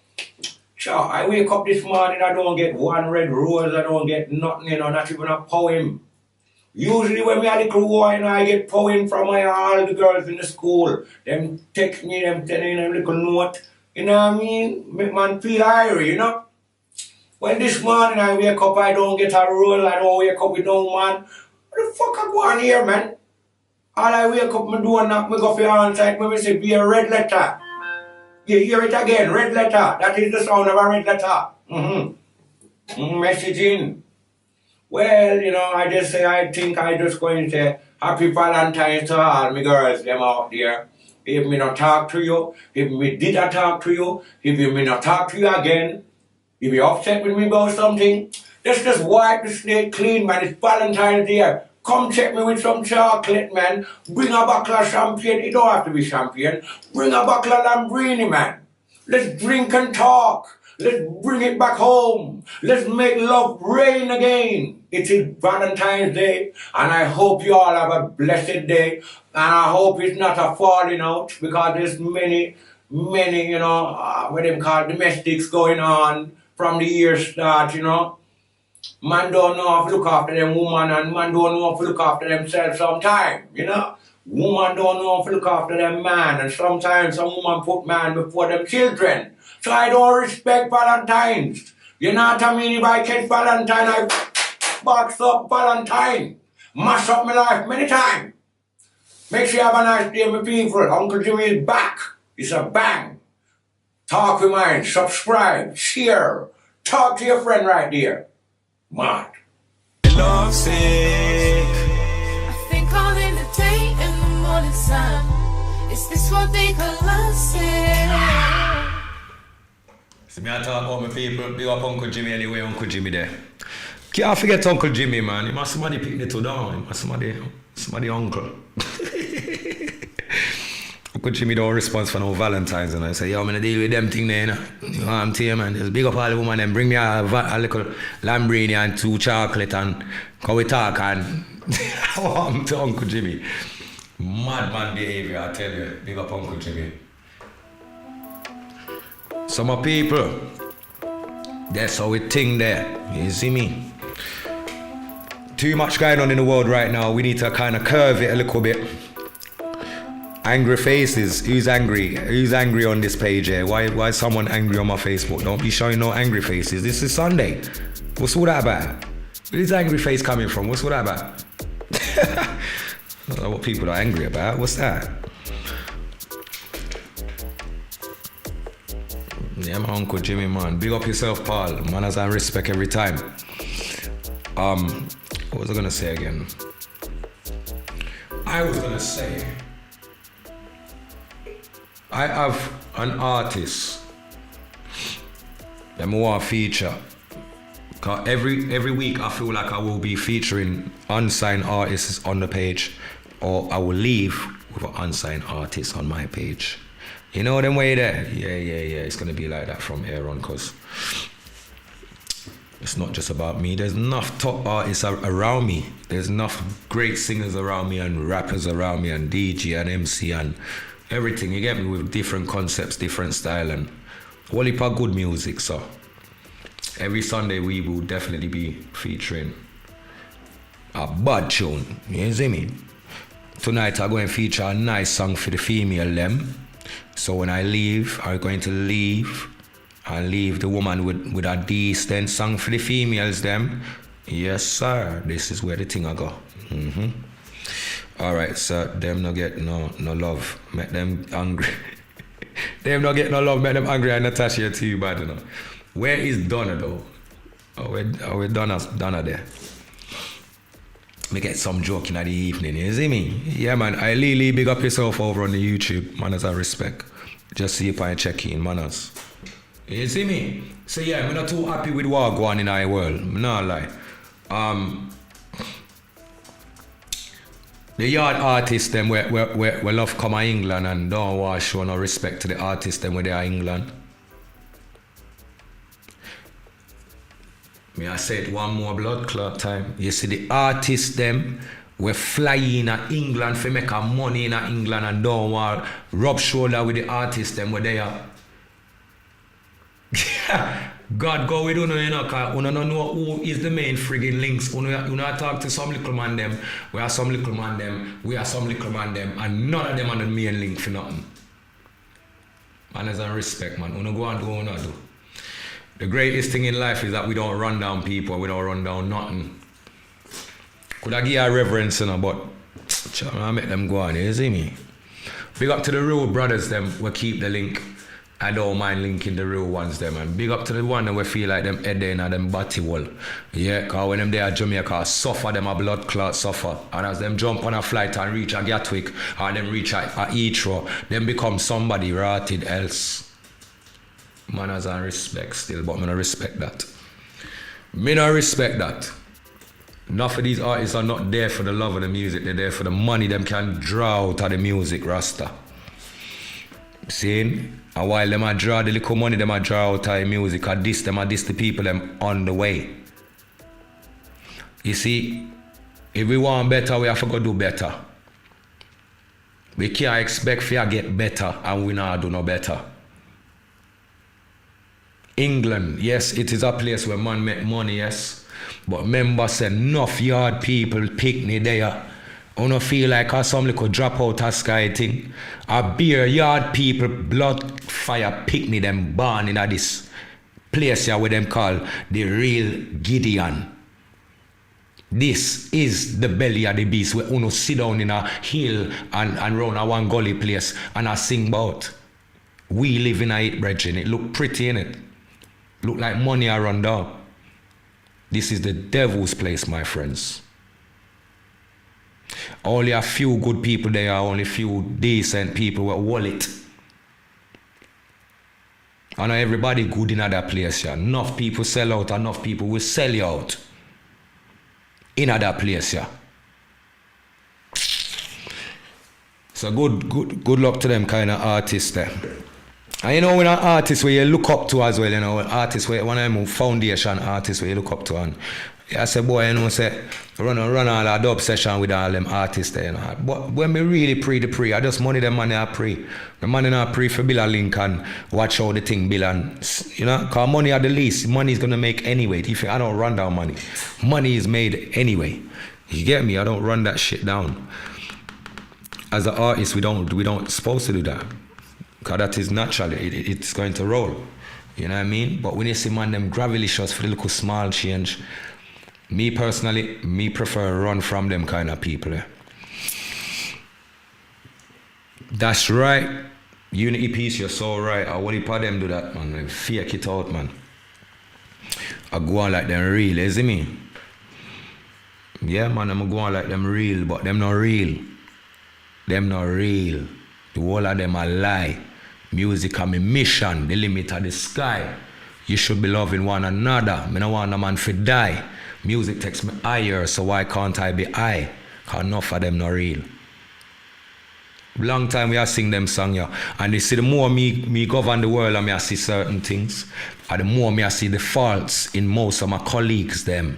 Sure, I wake up this morning, I don't get one red rose, I don't get nothing, you know, not even a poem. Usually when we are little boy, you know, I get poem from all the girls in the school. Them text me, them telling them little note, you know what I mean? Make man feel irie, you know? When this morning I wake up, I don't get a roll, I don't wake up with no man. What the fuck I go on here, man? All I wake up, me do a knock, me go for your side, me say, be a red letter. You hear it again, red letter. That is the sound of a red letter. Messaging. Well, you know, I just say, I think I just going to say, happy Valentine's to all my girls, them out there. If me not talk to you, if me did not talk to you, if me not talk to you again, if you upset with me about something, just wipe the slate clean, man. It's Valentine's Day. Come check me with some chocolate, man. Bring a bottle of champagne. It don't have to be champagne. Bring a bottle of Lambrini, man. Let's drink and talk. Let's bring it back home. Let's make love rain again. It is Valentine's Day, and I hope you all have a blessed day. And I hope it's not a falling out, because there's many, you know, what them call domestics going on from the year start, you know. Man don't know how to look after them woman, and man don't know how to look after themselves sometimes, you know. Woman don't know how to look after them man, and sometimes some woman put man before them children. So I don't respect Valentine's. You know what I mean? If I catch Valentine, I box up Valentine. Mash up my life many times. Make sure you have a nice day, my people. Uncle Jimmy is back. It's a bang. Talk with mine. Subscribe. Share. Talk to your friend right there. Mad. Love sick. I think all in the day and the morning sun. Is this what they call love? See me I talk about my people, big up Uncle Jimmy anyway, Uncle Jimmy there. Can't forget Uncle Jimmy, man. He must somebody pick the two down. He must somebody uncle. Uncle Jimmy don't respond for no Valentine's and I say, yo, I'm gonna deal with them thing there, you know. You know what I'm telling you, man. Just big up all the women and bring me a little Lamborghini and 2 chocolate and come we talk and I'm to Uncle Jimmy. Madman behavior, I tell you. Big up Uncle Jimmy. Some of people, that's how we think there. You see me? Too much going on in the world right now. We need to kind of curve it a little bit. Angry faces. Who's angry? Who's angry on this page here? Why is someone angry on my Facebook? Don't be showing no angry faces. This is Sunday. What's all that about? Where's this angry face coming from? What's all that about? I don't know what people are angry about. What's that? Yeah, my Uncle Jimmy, man. Big up yourself, Paul. Manners and respect every time. What was I gonna say again? I was gonna say I have an artist that I want to feature. Cause every week I feel like I will be featuring unsigned artists on the page, or I will leave with an unsigned artist on my page. You know them way there? Yeah. It's gonna be like that from here on, cause it's not just about me. There's enough top artists around me. There's enough great singers around me and rappers around me and DJ and MC and everything. You get me, with different concepts, different style and whole heap of good music. So every Sunday we will definitely be featuring a bad tune. You see me? Tonight I'm going to feature a nice song for the female them. So when I leave, I'm going to leave and leave the woman with a decent song for the females them. Yes sir, this is where the thing I go. Alright, so them not get no love, make them angry. Them not get no love, make them angry and Natasha too bad, you know. Where is Donna though? Where Donna there? Me get some joke in the evening, you see me? Yeah man, I really big up yourself over on the YouTube, manners and respect. Just see if I check in, manners. You see me? So yeah, I'm not too happy with what going on in our world. I'm not lie. The yard artists them where love come to England and don't want to show no respect to the artists them where they are England. May I say it one more blood clot time. You see the artists them we fly in England for make a money in England and don't want to rub shoulder with the artists them where they are. God go with you know, cause you don't know who is the main friggin' links. You talk to some little man them, we are some little man them, we are some little man them, and none of them are the main link for nothing. Manners and respect, man. You go and do what you do. The greatest thing in life is that we don't run down people, we don't run down nothing. Could I give you a reverence, you know, but I make them go on, you see me? Big up to the real brothers them, we keep the link. I don't mind linking the real ones them, and big up to the one that we feel like them head in and them body wall. Yeah, cause when them there at Jamaica suffer, them a blood clot suffer. And as them jump on a flight and reach a Gatwick or them reach a Heathrow, them become somebody rotted else. Manners and respect still, but me no respect that. Me no respect that. Enough of these artists are not there for the love of the music, they're there for the money them can draw out of the music, Rasta. See? And while them a draw the little money them a draw out of the music, or diss the people them on the way. You see, if we want better, we have to go do better. We can't expect to get better and we not do no better. England, yes, it is a place where man make money, yes. But remember, say enough yard people picnic there. I don't feel like some little drop out of sky thing. A beer yard people blood fire picnic them born in this place here where them call the real Gideon. This is the belly of the beast where uno sit down in a hill and round a one gully place and I sing about. We live in a it, brethren. It look pretty, innit? Look like money around there. This is the devil's place, my friends. Only a few good people there are only few decent people with wallet. I know everybody good in other place, yeah. Enough people sell out, enough people will sell you out. In other place, yeah. So good luck to them kind of artists there. And you know when an artist where you look up to as well, you know, artists where one of them foundation artists where you look up to, and I say, boy, you know, say run all a dub session with all them artists there, you know. But when me really pray, I just money them money I pray. The money I pray for Bill and Link and watch how the thing Bill and, you know, cause money at the least, money is gonna make anyway. If I don't run down money, money is made anyway. You get me? I don't run that shit down. As an artist, we don't supposed to do that. Cause that is natural, it's going to roll. You know what I mean? But when you see man them gravelicious for the little small change, me personally, me prefer run from them kind of people. Eh? That's right. Unity Peace, you're so right. I want to them do that, man. They fake it out, man. I go on like them real, you see me? Yeah, man, I'm going like them real, but them not real. Them not real. The whole of them are lie. Music are my mission, the limit of the sky. You should be loving one another. Me no want a man to die. Music takes me higher, so why can't I be high? Cause enough of them not real. Long time we are sing them song, yeah. And you see the more me govern the world and me I see certain things, and the more me I see the faults in most of my colleagues them.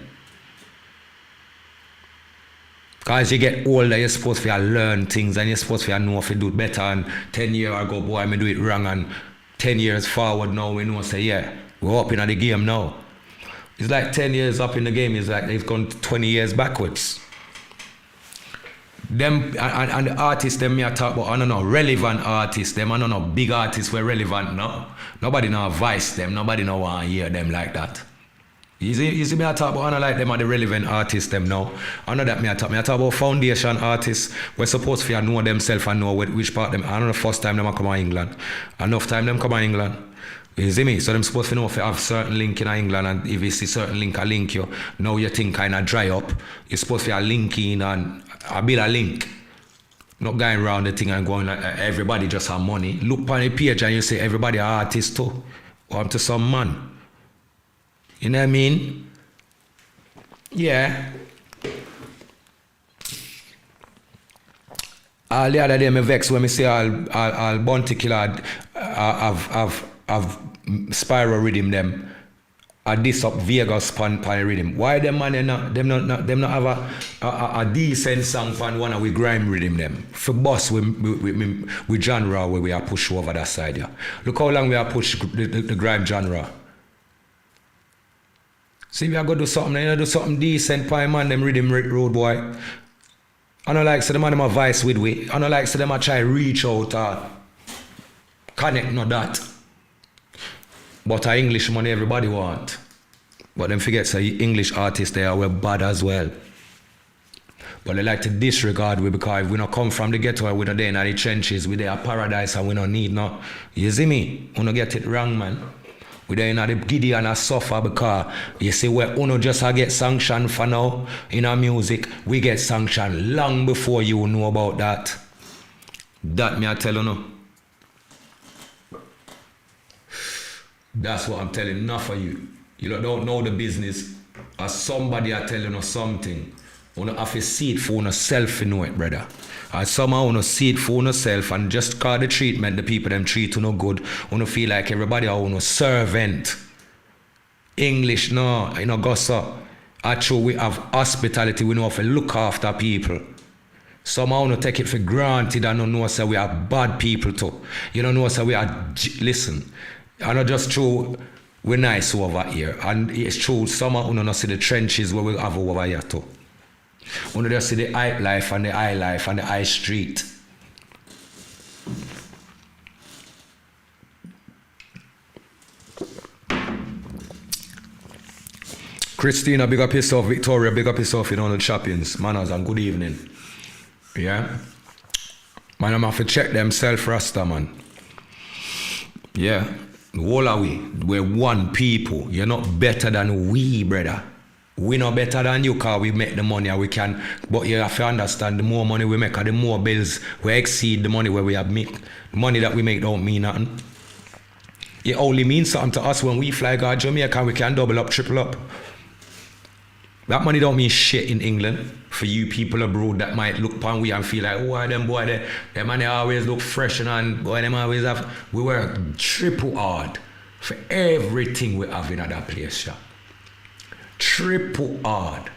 Because you get older, you're supposed to learn things and you're supposed to know if you do it better. And 10 years ago, boy, I do it wrong. And 10 years forward now, we know, say, yeah, we're up in the game now. It's like 10 years up in the game, it's like they've gone 20 years backwards. Them and the artists, them me I talk about, I don't know, relevant artists, them I don't know, big artists were relevant now. Nobody now advise them, nobody now want to hear them like that. You see me I talk about, I don't like them are the relevant artists them now. I know that me I talk about foundation artists. We're supposed to know themselves and know which part them. I don't know the first time them come to England. Enough time them come to England. You see me? So them supposed to know if you have certain link in England, and if you see certain link, I link you. Now your thing kind of dry up. You're supposed to be a link in and I build a link. Not going around the thing and going like everybody just have money. Look on the page and you say everybody are artists too. Or I'm to some man. You know what I mean? Yeah. All the other day, me vex when me say all Bounty Killer have Spyro rhythm them. I diss up Vegas pan rhythm. Why them man them not have a decent song pan one with grime rhythm them? For boss with genre where we are push over that side, yeah. Look how long we are push the grime genre. See, we are going to do something decent, pie man, them rhythm road boy. I don't like so them a vice with we. I don't like so them a try reach out or connect, not that. But English money everybody want. But them forget say English artists they are bad as well. But they like to disregard we because we not come from the ghetto, we not there in the trenches, we there paradise and we don't need no. You see me? We don't get it wrong, man. We there in the giddy and a suffer because you see where uno just get sanctioned for now in our music. We get sanctioned long before you know about that. That me I tell you no. That's what I'm telling enough of you. You don't know the business. As somebody I tell you something. You have to see it for yourself, you know it, brother. As somehow you see it for yourself and just call the treatment, the people them treat you no good. You feel like everybody are servant. English, no, you know, go so. Actually, we have hospitality, we know how to look after people. Somehow you take it for granted and you know say we are bad people too. You don't know say we are, listen, I not just true, we're nice over here. And it's true, somehow you don't see the trenches where we have over here too. You just see the high life and the high life and the high street. Christina, big up yourself. Victoria, big up yourself in all the champions. Manners and good evening. Yeah? Man, I'm have to check themselves Rasta, man. Yeah. The whole of we're one people. You're not better than we, brother. We know better than you because we make the money and we can, but you have to understand the more money we make, the more bills we exceed the money where we have make. The money that we make don't mean nothing. It only means something to us when we fly go to Jamaica, we can double up, triple up. That money don't mean shit in England. For you people abroad that might look upon we and feel like, oh, them boy, them money always look fresh and boy, them always have, we work triple hard for everything we have in that place, yeah. Triple hard.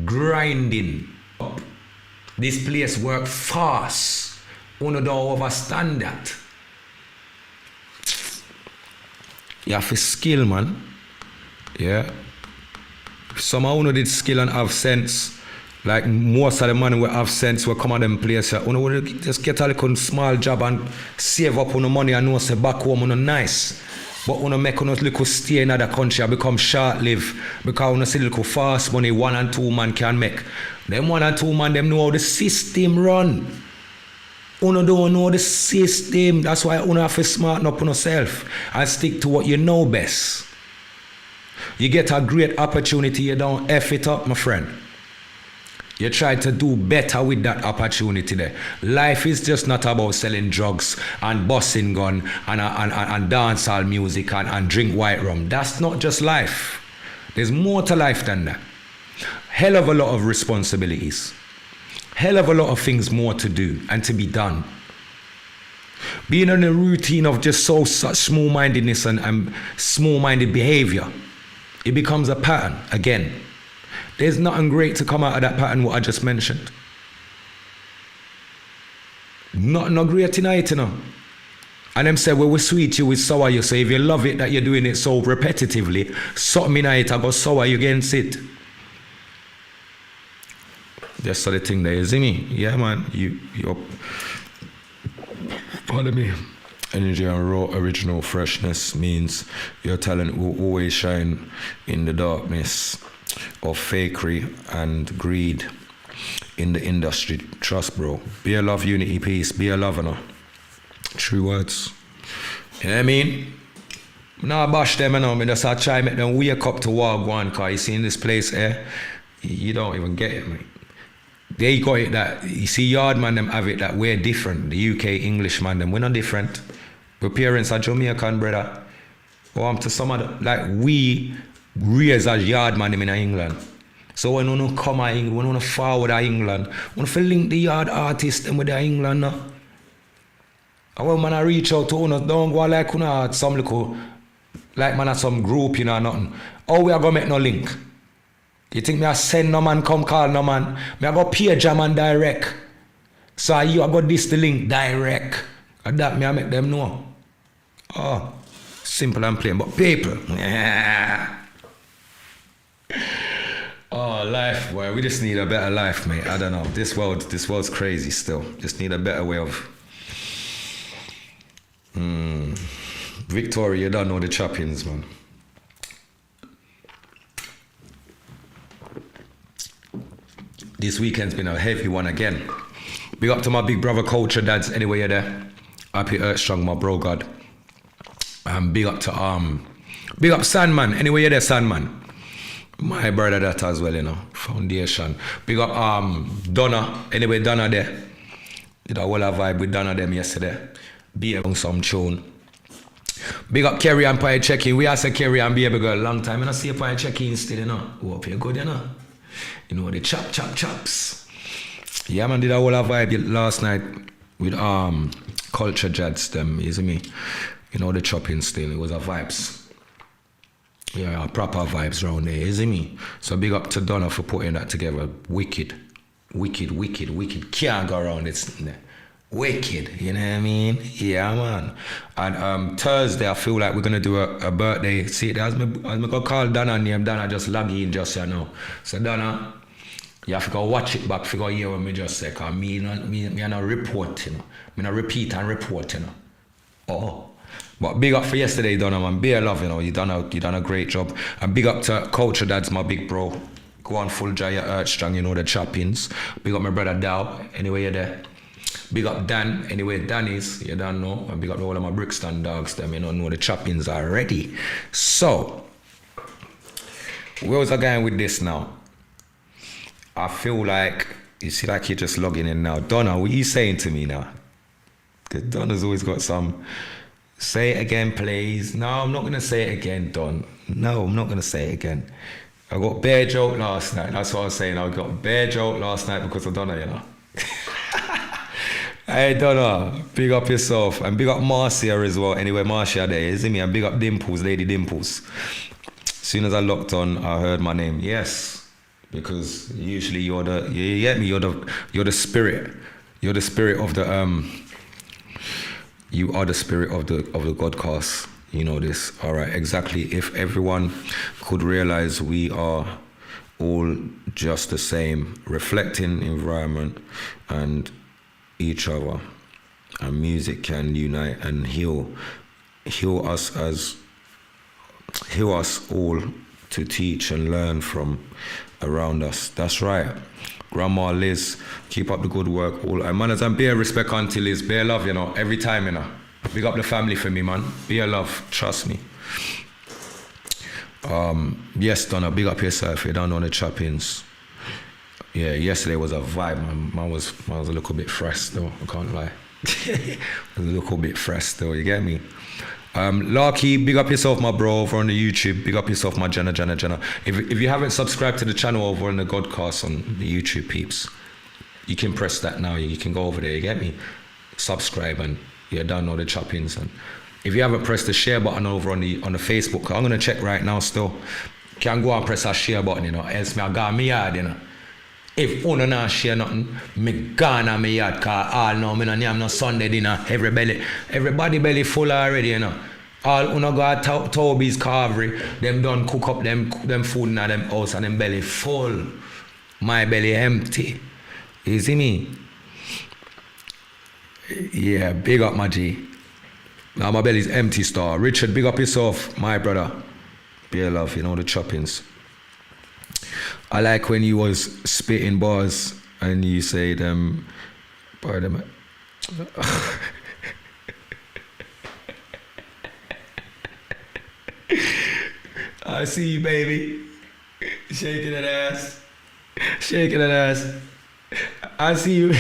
Grinding up. This place work fast. Uno don't understand that. You have to skill, man. Yeah. Some of you did skill and have sense. Like most of the money we have sense we come at them places. You know, just get a little small job and save up on the money and know say back home on nice. But when you make a little stay in other country and become short-lived because when you see little fast money 1 and 2 man can make. Them 1 and 2 man, them know how the system run. You don't know the system. That's why you have to smarten up on yourself and stick to what you know best. You get a great opportunity, you don't F it up, my friend. You try to do better with that opportunity there. Life is just not about selling drugs and busting gun and dancehall music and drink white rum. That's not just life. There's more to life than that. Hell of a lot of responsibilities. Hell of a lot of things more to do and to be done. Being in a routine of just such small-mindedness and small-minded behavior, it becomes a pattern again. There's nothing great to come out of that pattern what I just mentioned. Nothing great tonight, you know. And them say, well, we sweet you, we sour you. So if you love it that you're doing it so repetitively, something in it, I go sour you against it. That's the thing there, you see me? Yeah, man. You're pardon me. Energy and raw original freshness means your talent will always shine in the darkness of fakery and greed in the industry. Trust, bro. Be a love, unity, peace. Be a lover. True words. You know what I mean? Nah, bash them, you know. I just try to make them wake up to walk one, because you see in this place here, you don't even get it, mate. They got it that, you see, yard man, them have it that we're different. The UK English man, them, we're not different. Our parents are Jamaican, brother. Or to some other, like we raise as yard man in England. So when we come to England, when we forward to England, we have to link the yard artists with the England now. And when I reach out to us, don't go like some little, like man at some group, you know, nothing. How we are going to make no link? You think me I send no man come call no man? Me I go page a man direct. So you I got this the link direct. And that me I make them know. Oh, simple and plain, but people. Oh, life, boy. We just need a better life, mate. I don't know. This world's crazy still. Just need a better way of. Victoria, you don't know the champions, man. This weekend's been a heavy one again. Big up to my big brother Culture Dads, anyway you're there. Happy Earthstrong, my bro God. Big up to big up Sandman, anyway you're there, Sandman. My brother that as well, you know. Foundation. Big up Donna, anyway Donna there. Did a whole vibe with Donna them yesterday. Be on some tune. Big up Kerry and Pie Check-in. We asked Kerry and Baby Girl long time. You know, see Pie Check-in still, you know. Hope you're good, you know. You know, the chops. Yeah, man, did a whole vibe last night with Culture Jets them, you see me? You know, the chopping still, it was a vibes. Yeah, proper vibes around there, you see me? So big up to Donna for putting that together. Wicked. Can't go around it. Wicked, you know what I mean? Yeah, man. And Thursday, I feel like we're gonna do a birthday. See, as me go call Donna name, Donna just log in just you know. So Donna, you have to go watch it back, figure hear what me just say, cause me not report, you know. Me not repeat and report, you know. Oh. But big up for yesterday, Donna, man. Be a love, you know. You done a great job. And big up to Culture Dad's my big bro. Go on full Jaya Earthstrong, you know, the choppings. Big up my brother Dow, anyway you're there. Big up Dan, anyway Dan is, you don't know. And big up all of my Brixton dogs, them, you know the choppings are ready. So, where was I going with this now? I feel like, you see like you're just logging in now. Donna, what are you saying to me now? Because Donna's always got some, say it again, please. No, I'm not going to say it again, Don. No, I'm not going to say it again. I got bear joke last night. That's what I was saying. I got bear joke last night because of Donna, you know. Hey, Donna, big up yourself. And big up Marcia as well. Anyway, Marcia there, isn't me? And big up Dimples, Lady Dimples. As soon as I locked on, I heard my name. Yes, because usually you get me, you're the spirit. You're the spirit of the you are the spirit of the Godcast. You know this. All right, exactly. If everyone could realize we are all just the same, reflecting environment and each other, and music can unite and heal us all to teach and learn from around us. That's right. Grandma Liz, keep up the good work. All man, as I'm bare respect until Liz, bare love, you know, every time, you know. Big up the family for me, man. Bare love, trust me. Yes, Donna, big up yourself. You don't know the choppings. Yeah, yesterday was a vibe, man. I was a little bit fresh though, I can't lie. I was a little bit fresh though, you get me? Larky, big up yourself, my bro, over on the YouTube. Big up yourself, my Jenna. If you haven't subscribed to the channel over on the Godcast on the YouTube peeps, you can press that now. You can go over there, you get me? Subscribe and you don't know the choppings. And if you haven't pressed the share button over on the Facebook, I'm gonna check right now still. Can go and press that share button, you know, else me I got me yard, you know. If uno not share nothing, me gone on me yard, cause all know me no name no Sunday dinner. Everybody belly full already, you know. All uno got Toby's carvery, them done cook up them food in them house and them belly full. My belly empty. You see me? Yeah, big up my G. Now my belly's empty star. Richard, big up yourself, my brother. Beer love, you know the choppings. I like when you was spitting bars and you say them, pardon me. I see you, baby. Shaking that ass. Shaking that ass. I see you.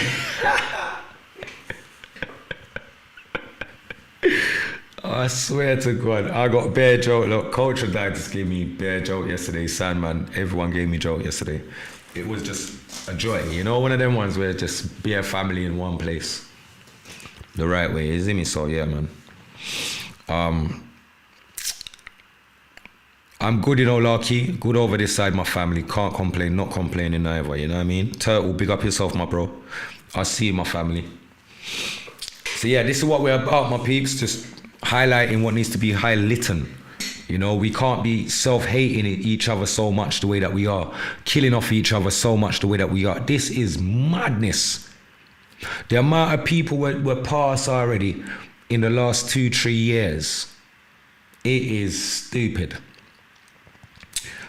I swear to God, I got bear joke. Look, Culture Dad just gave me bear joke yesterday. Sandman, everyone gave me joke yesterday. It was just a joy, you know, one of them ones where just be a family in one place, the right way. You see me? So yeah, man. I'm good, you know, Larky. Good over this side, my family. Can't complain, not complaining either. You know what I mean? Turtle, big up yourself, my bro. I see you, my family. So yeah, this is what we're about, my peeps. Just highlighting what needs to be highlighted. You know, we can't be self-hating each other so much the way that we are, killing off each other so much the way that we are. This is madness. The amount of people were passed already in the last 2-3 years, it is stupid.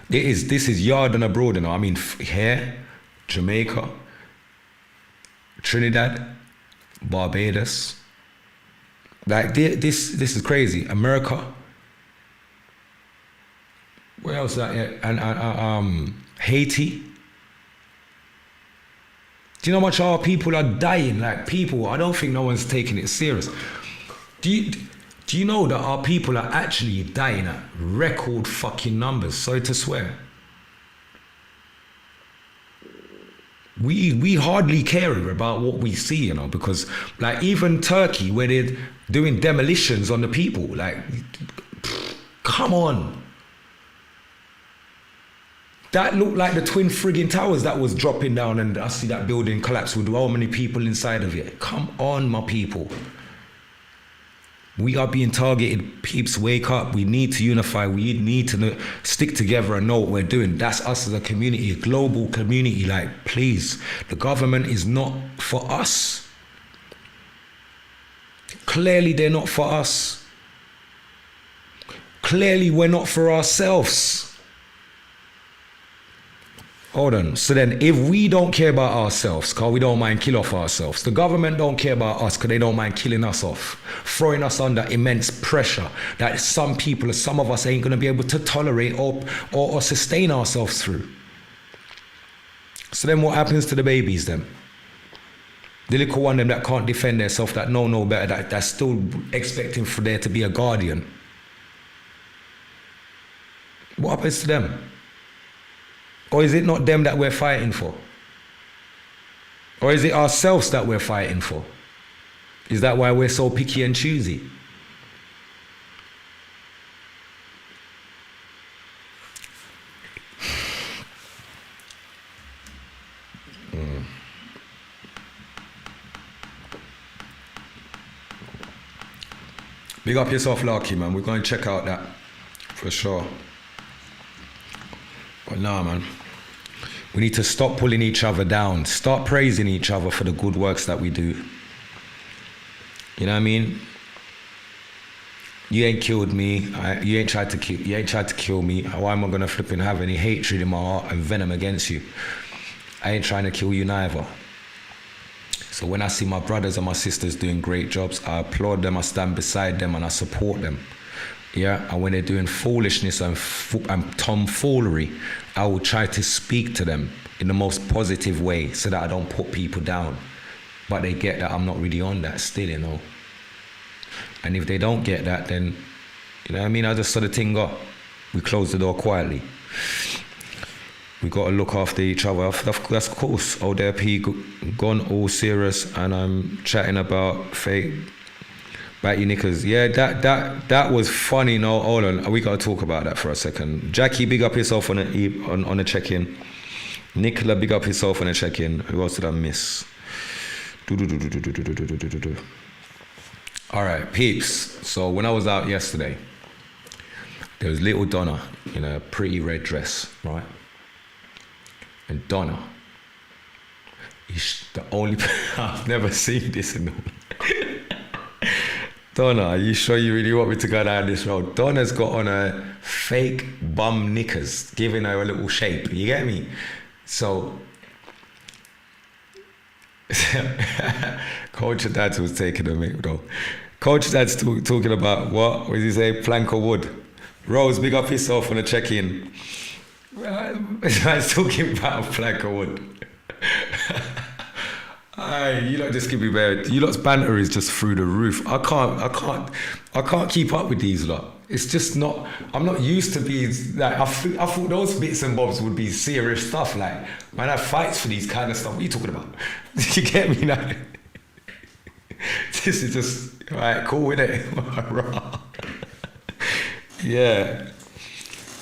This is yard and abroad, you know. I mean, here, Jamaica, Trinidad, Barbados. Like this is crazy. America. Where else? And Haiti. Do you know how much our people are dying? Like people, I don't think no one's taking it serious. Do you know that our people are actually dying at record fucking numbers? Sorry to swear. We hardly care about what we see, you know, because like even Turkey, where they're doing demolitions on the people, like, come on. That looked like the twin friggin' towers that was dropping down, and I see that building collapse with how many people inside of it. Come on, my people. We are being targeted. Peeps, wake up. We need to unify. We need to stick together and know what we're doing. That's us as a community, a global community. Like, please, the government is not for us. Clearly, they're not for us. Clearly, we're not for ourselves. Hold on. So then if we don't care about ourselves, because we don't mind kill off ourselves, the government don't care about us because they don't mind killing us off, throwing us under immense pressure that some people, some of us ain't going to be able to tolerate or sustain ourselves through. So then what happens to the babies then? The little one them that can't defend themselves, that know no better, that's still expecting for there to be a guardian. What happens to them? Or is it not them that we're fighting for? Or is it ourselves that we're fighting for? Is that why we're so picky and choosy? Big up yourself, Larky, man. We're going to check out that for sure. But nah, man. We need to stop pulling each other down. Start praising each other for the good works that we do. You know what I mean? You ain't killed me. You ain't tried to kill me. Why am I gonna flipping have any hatred in my heart and venom against you? I ain't trying to kill you neither. So when I see my brothers and my sisters doing great jobs, I applaud them, I stand beside them, and I support them. Yeah, and when they're doing foolishness and tomfoolery, I will try to speak to them in the most positive way so that I don't put people down. But they get that I'm not really on that still, you know. And if they don't get that, then, you know what I mean, I just saw the thing go. We close the door quietly. We got to look after each other. That's of course. Out there, P gone all serious, and I'm chatting about fake batty knickers. Yeah, that was funny. No, hold on. We got to talk about that for a second. Jackie, big up yourself on a check-in. Nicola, big up yourself on a check-in. Who else did I miss? All right, peeps. So when I was out yesterday, there was little Donna in a pretty red dress, right? And Donna is the only I've never seen this in the Donna, are you sure you really want me to go down this road? Donna's got on a fake bum knickers, giving her a little shape. You get me? So Coach Dads was taking a minute though. Coach Dad's talking about what does he say? Plank of wood. Rose, big up yourself on a check-in. I was talking about plank of wood. You lot just give me better. You lot's banter is just through the roof. I can't keep up with these lot. It's just not. I'm not used to being like. I thought those bits and bobs would be serious stuff. Like, man, I fights for these kind of stuff. What are you talking about? You get me now? This is just right. Cool, innit?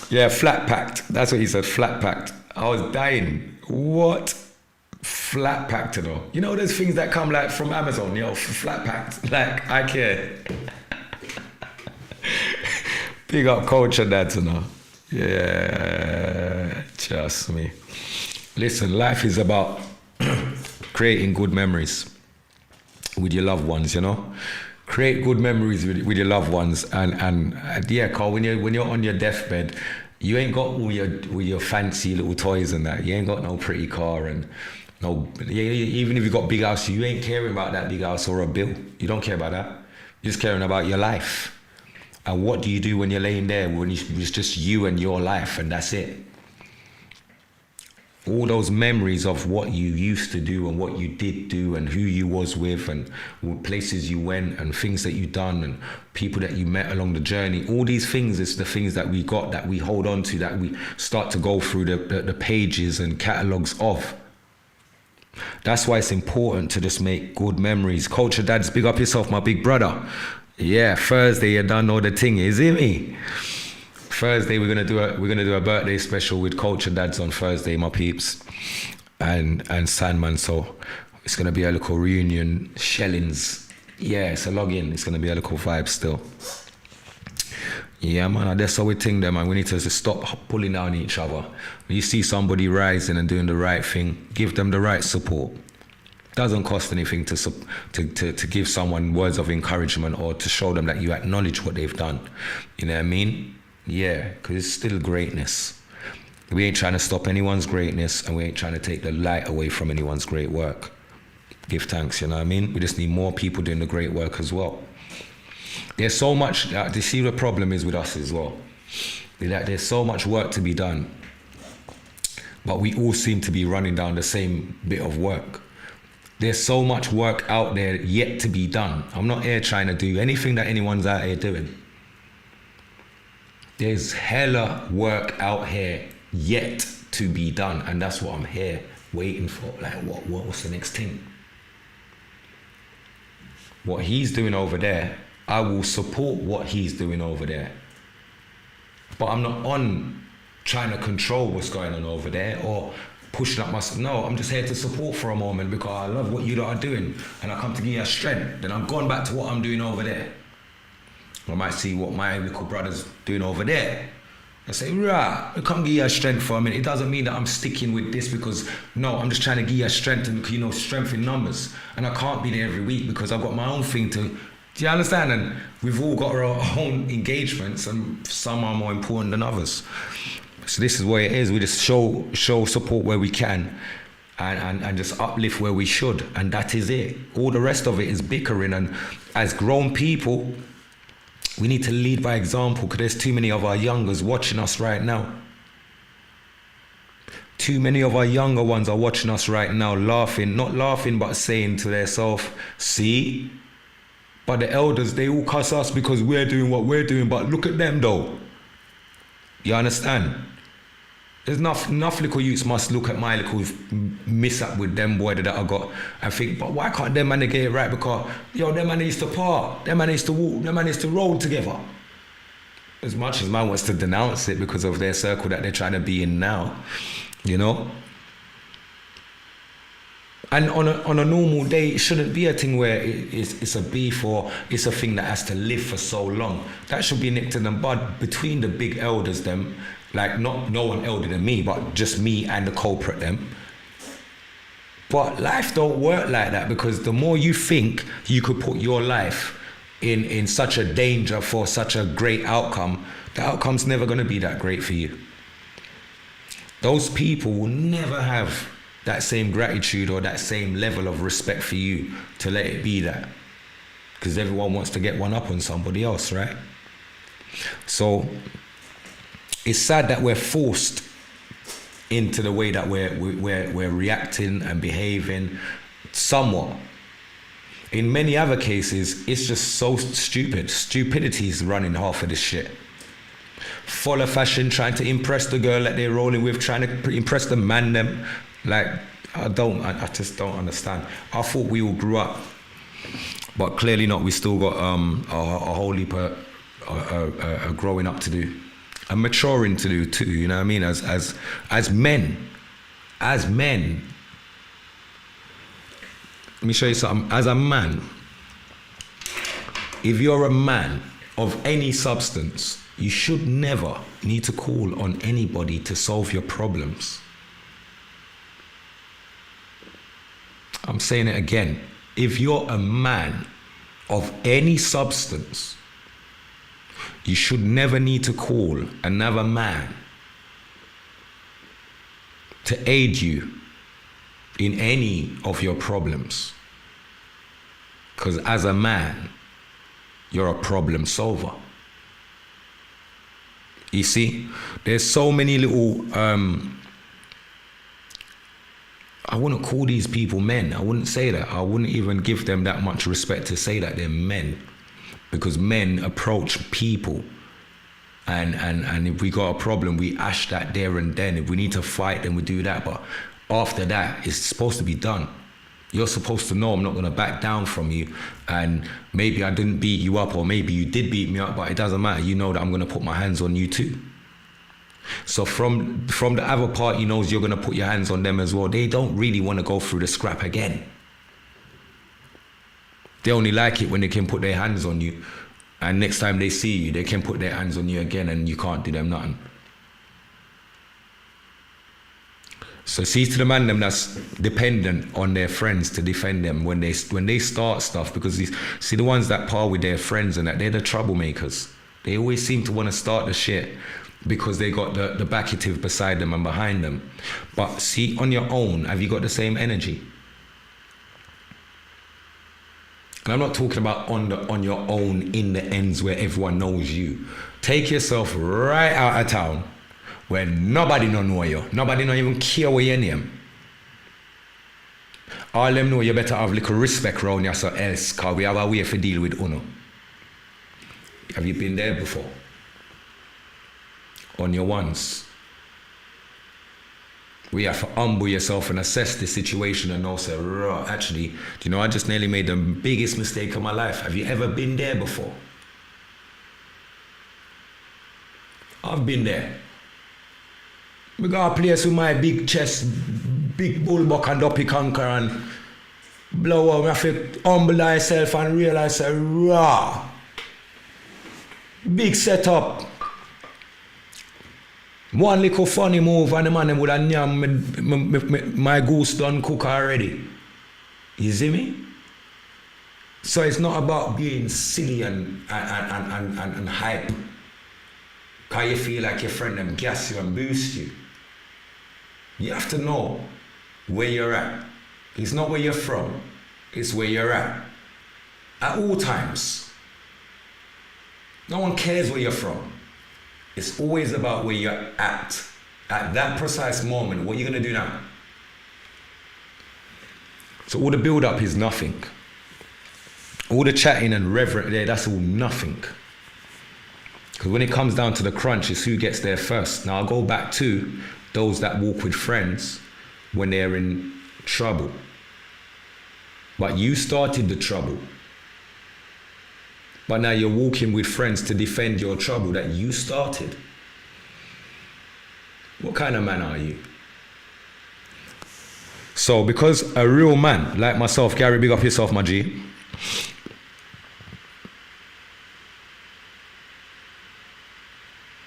Yeah, flat packed. That's what he said. Flat packed. I was dying. What? Flat packed and all. You know those things that come like from Amazon, yo, flat packed. Like, I care. Big up culture, dads and all. Yeah, trust me. Listen, life is about creating good memories with your loved ones, you know? Create good memories with your loved ones, and yeah, Carl, when you're on your deathbed, you ain't got all your fancy little toys and that. You ain't got no pretty car and no. Even if you got big house, you ain't caring about that big house or a bill. You don't care about that. You're just caring about your life. And what do you do when you're laying there when it's just you and your life and that's it? All those memories of what you used to do and what you did do and who you was with and places you went and things that you done and people that you met along the journey. All these things is the things that we got, that we hold on to, that we start to go through the pages and catalogues of. That's why it's important to just make good memories. Culture Dads, big up yourself, my big brother. Yeah, Thursday, you done all the thing, is it me? Thursday we're gonna do a birthday special with Culture Dads on Thursday, my peeps, and Sandman. So it's gonna be a little reunion, Shellings. Yeah, it's a login. It's gonna be a little vibe still. Yeah, man, that's how we think there, man. We need to just stop pulling down each other. When you see somebody rising and doing the right thing, give them the right support. Doesn't cost anything to give someone words of encouragement or to show them that you acknowledge what they've done. You know what I mean? Yeah, because it's still greatness. We ain't trying to stop anyone's greatness, and we ain't trying to take the light away from anyone's great work. Give thanks, you know what I mean? We just need more people doing the great work as well. There's so much, you see the problem is with us as well. There's so much work to be done, but we all seem to be running down the same bit of work. There's so much work out there yet to be done. I'm not here trying to do anything that anyone's out here doing. There's hella work out here yet to be done, and that's what I'm here waiting for. Like, what's the next thing? What he's doing over there, I will support what he's doing over there. But I'm not on trying to control what's going on over there or pushing up myself. No, I'm just here to support for a moment because I love what you lot are doing and I come to give you strength. Then I'm going back to what I'm doing over there. I might see what my little brother's doing over there. I say, right, I come give you strength for a minute. It doesn't mean that I'm sticking with this because, no, I'm just trying to give you strength and, you know, strength in numbers. And I can't be there every week because I've got my own thing to, do you understand? And we've all got our own engagements and some are more important than others. So this is where it is. We just show support where we can and just uplift where we should. And that is it. All the rest of it is bickering. And as grown people, we need to lead by example because there's too many of our youngers watching us right now. Too many of our younger ones are watching us right now, laughing, not laughing, but saying to themselves, see? But the elders, they all cuss us because we're doing what we're doing, but look at them though. You understand? There's enough little youths must look at my little mishap with them boy that I got and think, but why can't them man get it right? Because, yo, them man needs to part, them man needs to walk, them man needs to roll together. As much as man wants to denounce it because of their circle that they're trying to be in now, you know? And on a normal day, it shouldn't be a thing where it's a beef or it's a thing that has to live for so long. That should be nipped in the bud between the big elders, them, like not no one elder than me, but just me and the culprit, them. But life don't work like that because the more you think you could put your life in such a danger for such a great outcome, the outcome's never going to be that great for you. Those people will never have that same gratitude or that same level of respect for you to let it be that. Because everyone wants to get one up on somebody else, right? So it's sad that we're forced into the way that we're reacting and behaving somewhat. In many other cases, it's just so stupid. Stupidity is running half of this shit. Follow fashion, trying to impress the girl that they're rolling with, trying to impress the man them. Like, I just don't understand. I thought we all grew up, but clearly not. We still got a whole heap of growing up to do, and maturing to do too. You know what I mean? As men. Let me show you something. As a man, if you're a man of any substance, you should never need to call on anybody to solve your problems. I'm saying it again. If you're a man of any substance, you should never need to call another man to aid you in any of your problems. Because as a man, you're a problem solver. You see, there's so many little, I wouldn't call these people men. I wouldn't say that. I wouldn't even give them that much respect to say that they're men. Because men approach people and if we got a problem, we ash that there and then. If we need to fight, then we do that. But after that, it's supposed to be done. You're supposed to know I'm not going to back down from you. And maybe I didn't beat you up, or maybe you did beat me up, but it doesn't matter. You know that I'm going to put my hands on you too. So from the other party knows you're going to put your hands on them as well. They don't really want to go through the scrap again. They only like it when they can put their hands on you. And next time they see you, they can put their hands on you again and you can't do them nothing. So see to the man them that's dependent on their friends to defend them when they start stuff, because see the ones that par with their friends and that, they're the troublemakers. They always seem to want to start the shit. because they got the backative beside them and behind them. But see, on your own, have you got the same energy? And I'm not talking about on your own in the ends where everyone knows you. Take yourself right out of town where nobody don't know you. Nobody don't even care what your name. All them know you better have little respect around you, so else, cause we have a way to deal with Uno. Have you been there before? On your ones. We have to humble yourself and assess the situation and know, say, actually, do you know, I just nearly made the biggest mistake of my life. Have you ever been there before? I've been there. We got a place with my big chest, big bullbuck and dopey conquer and blow up. I have to humble thyself and realize, say, raw. Big setup. One little funny move and the man would have nyam my goose done cook already. You see me? So it's not about being silly and hype. Cause you feel like your friend them gas you and boost you. You have to know where you're at. It's not where you're from, it's where you're at all times. No one cares where you're from. It's always about where you're at that precise moment. What are you gonna do now? So all the build up is nothing. All the chatting and reverent there, that's all nothing. Because when it comes down to the crunch, it's who gets there first. Now I'll go back to those that walk with friends when they're in trouble. But you started the trouble. But now you're walking with friends to defend your trouble that you started. What kind of man are you? So because a real man like myself, Gary, big up yourself, my G.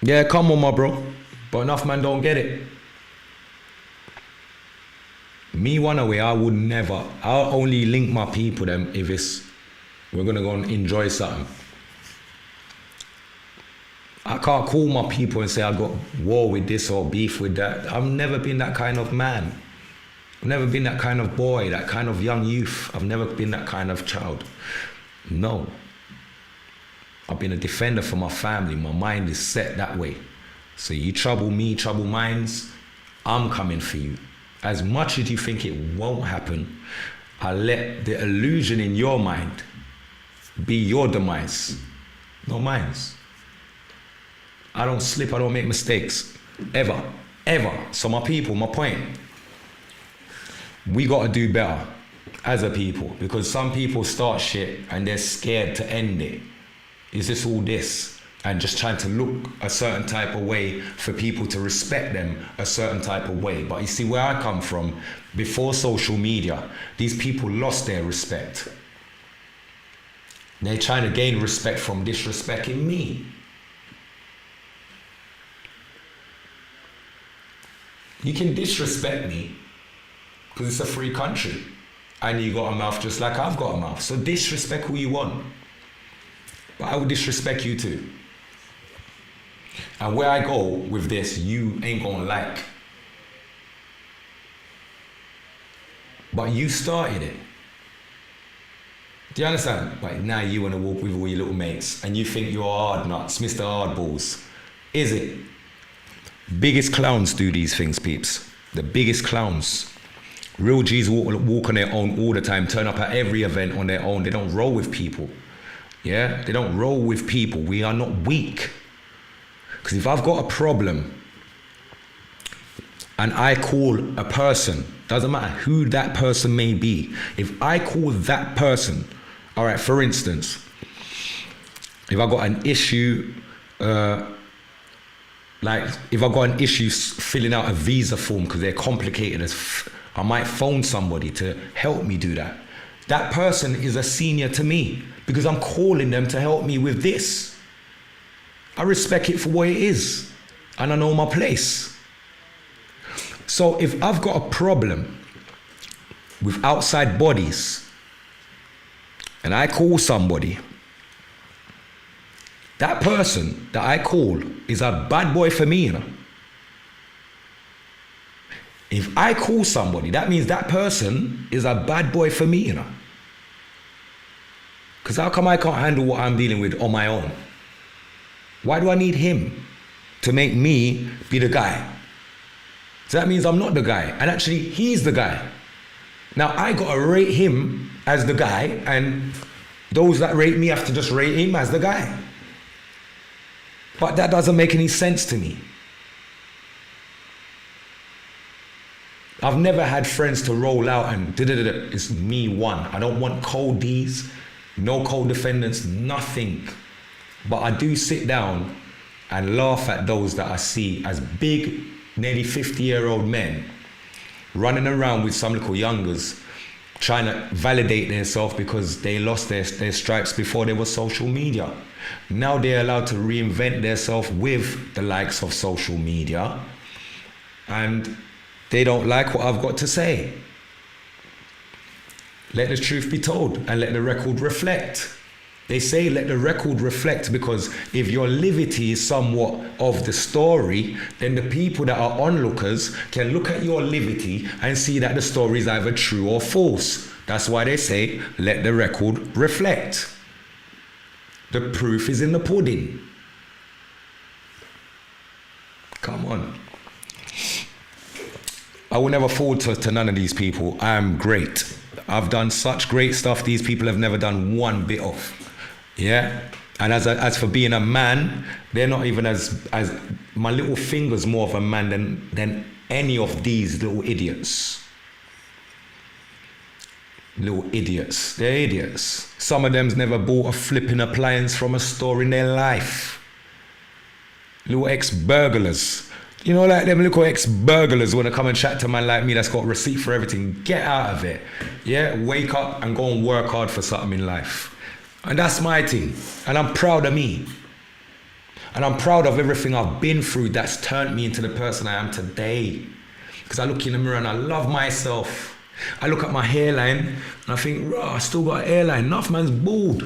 Yeah, come on, my bro. But enough man don't get it. Me one away, I would never. I'll only link my people them if it's we're gonna go and enjoy something. I can't call my people and say I got war with this or beef with that. I've never been that kind of man. I've never been that kind of boy, that kind of young youth. I've never been that kind of child. No. I've been a defender for my family. My mind is set that way. So you trouble me, trouble minds, I'm coming for you. As much as you think it won't happen, I let the illusion in your mind be your demise, no mine's. I don't slip, I don't make mistakes, ever. So my people, my point, we gotta do better as a people, because some people start shit and they're scared to end it. Is this all this? And just trying to look a certain type of way for people to respect them a certain type of way. But you see, where I come from, before social media, these people lost their respect. They're trying to gain respect from disrespecting me. You can disrespect me because it's a free country and you got a mouth just like I've got a mouth. So disrespect who you want. But I will disrespect you too. And where I go with this, you ain't gonna like. But you started it. Do you understand? Like now you wanna walk with all your little mates and you think you're hard nuts, Mr. Hardballs. Is it? Biggest clowns do these things, peeps. The biggest clowns. Real G's walk on their own all the time, turn up at every event on their own. They don't roll with people. Yeah, they don't roll with people. We are not weak. Because if I've got a problem and I call a person, doesn't matter who that person may be, if I call that person, all right, for instance, if I got an issue, like if I got an issue filling out a visa form because they're complicated as I might phone somebody to help me do that. That person is a senior to me because I'm calling them to help me with this. I respect it for what it is and I know my place. So if I've got a problem with outside bodies and I call somebody That person that I call is a bad boy for me, you know. If I call somebody, that means that person is a bad boy for me, you know. Because how come I can't handle what I'm dealing with on my own? Why do I need him to make me be the guy? So that means I'm not the guy, and actually he's the guy. Now I gotta rate him as the guy, and those that rate me have to just rate him as the guy. But that doesn't make any sense to me. I've never had friends to roll out and it's me one. I don't want cold D's, no co-defendants, nothing. But I do sit down and laugh at those that I see as big, nearly 50-year-old men running around with some little youngers trying to validate themselves because they lost their stripes before there was social media. Now they're allowed to reinvent themselves with the likes of social media, and they don't like what I've got to say. Let the truth be told and let the record reflect. They say let the record reflect, because if your levity is somewhat of the story, then the people that are onlookers can look at your levity and see that the story is either true or false. That's why they say let the record reflect. The proof is in the pudding. Come on. I will never fall to none of these people. I am great. I've done such great stuff these people have never done one bit of. Yeah? And as for being a man, they're not even as my little finger's more of a man than any of these little idiots. Little idiots. They're idiots. Some of them's never bought a flipping appliance from a store in their life. Little ex-burglars. You know, like them little ex-burglars when they come and chat to a man like me that's got receipt for everything. Get out of it. Yeah? Wake up and go and work hard for something in life. And that's my thing. And I'm proud of me. And I'm proud of everything I've been through that's turned me into the person I am today. Because I look in the mirror and I love myself. I look at my hairline and I think, raw, I still got a hairline. Enough man's bald.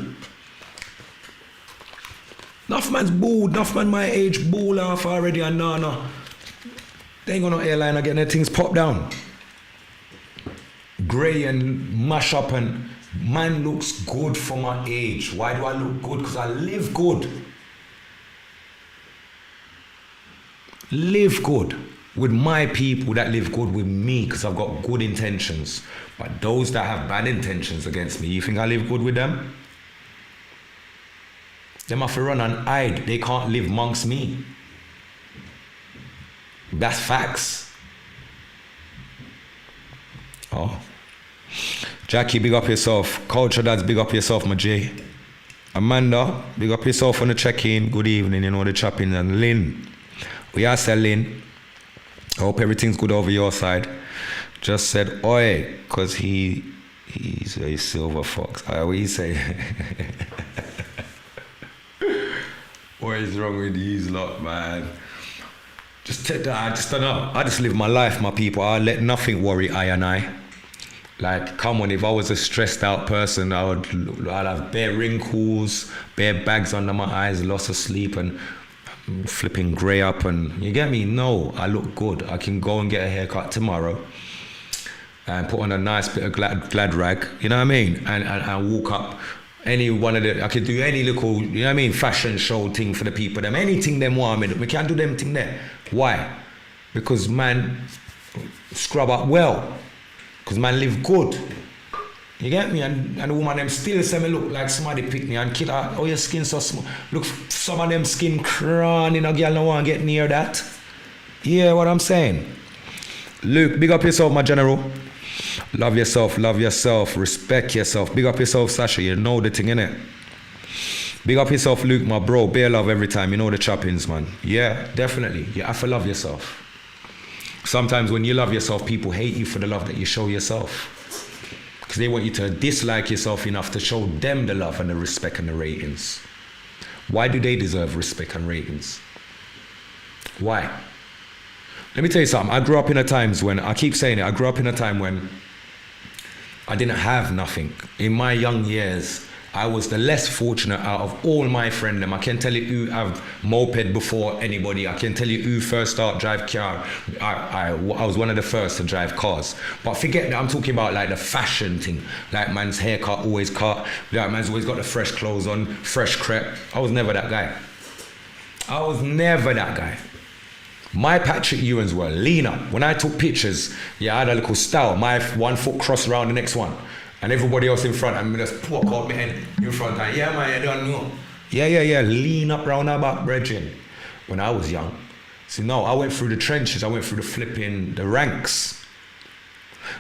Enough man's bald. Enough man my age bald off already. And no. They ain't got no hairline again. Their things pop down. Grey and mash up, and man looks good for my age. Why do I look good? Because I live good. Live good with my people that live good with me, because I've got good intentions. But those that have bad intentions against me, you think I live good with them? Them have to run and hide. They can't live amongst me. That's facts. Oh. Jackie, big up yourself. Culture Dads, big up yourself, my J. Amanda, big up yourself on the check-in. Good evening, you know, the chopping. And Lynn, we are Lynn. I hope everything's good over your side. Just said, oi, because he's a silver fox. What you say? What is wrong with these lot, man? Just take that. I just don't know. I just live my life, my people. I let nothing worry I and I. Like, come on, if I was a stressed out person, I'd have bare wrinkles, bare bags under my eyes, loss of sleep, and flipping grey up, and you get me? No, I look good. I can go and get a haircut tomorrow and put on a nice bit of glad rag, you know what I mean? And walk up any one of the, I could do any little, you know what I mean, fashion show thing for the people, them, anything them want me, we can't do them thing there. Why? Because man scrub up well. Because man live good. You get me? And the woman them still say me look like somebody pick me and kill her. Oh, your skin so small. Look, some of them skin crawling, a girl no want to get near that. Yeah, what I'm saying? Luke, big up yourself, my general. Love yourself, respect yourself. Big up yourself, Sasha, you know the thing, innit? Big up yourself, Luke, my bro. Bear love every time, you know the choppings, man. Yeah, definitely. You have to love yourself. Sometimes when you love yourself, people hate you for the love that you show yourself. Because they want you to dislike yourself enough to show them the love and the respect and the ratings. Why do they deserve respect and ratings? Why? Let me tell you something. I grew up in a times when, I keep saying it, I grew up in a time when I didn't have nothing. In my young years, I was the less fortunate out of all my friends. I can tell you who have moped before anybody. I can tell you who first start drive car. I was one of the first to drive cars. But forget that, I'm talking about like the fashion thing. Like man's haircut always cut. Like man's always got the fresh clothes on, fresh crepe. I was never that guy. My Patrick Ewans were lean up. When I took pictures, I had a little style. My one foot crossed around the next one. And everybody else in front, I'm just poke out my head in front. And yeah, man, I don't know. Yeah. Lean up round our back, brethren. When I was young. See, no, I went through the trenches. I went through the ranks.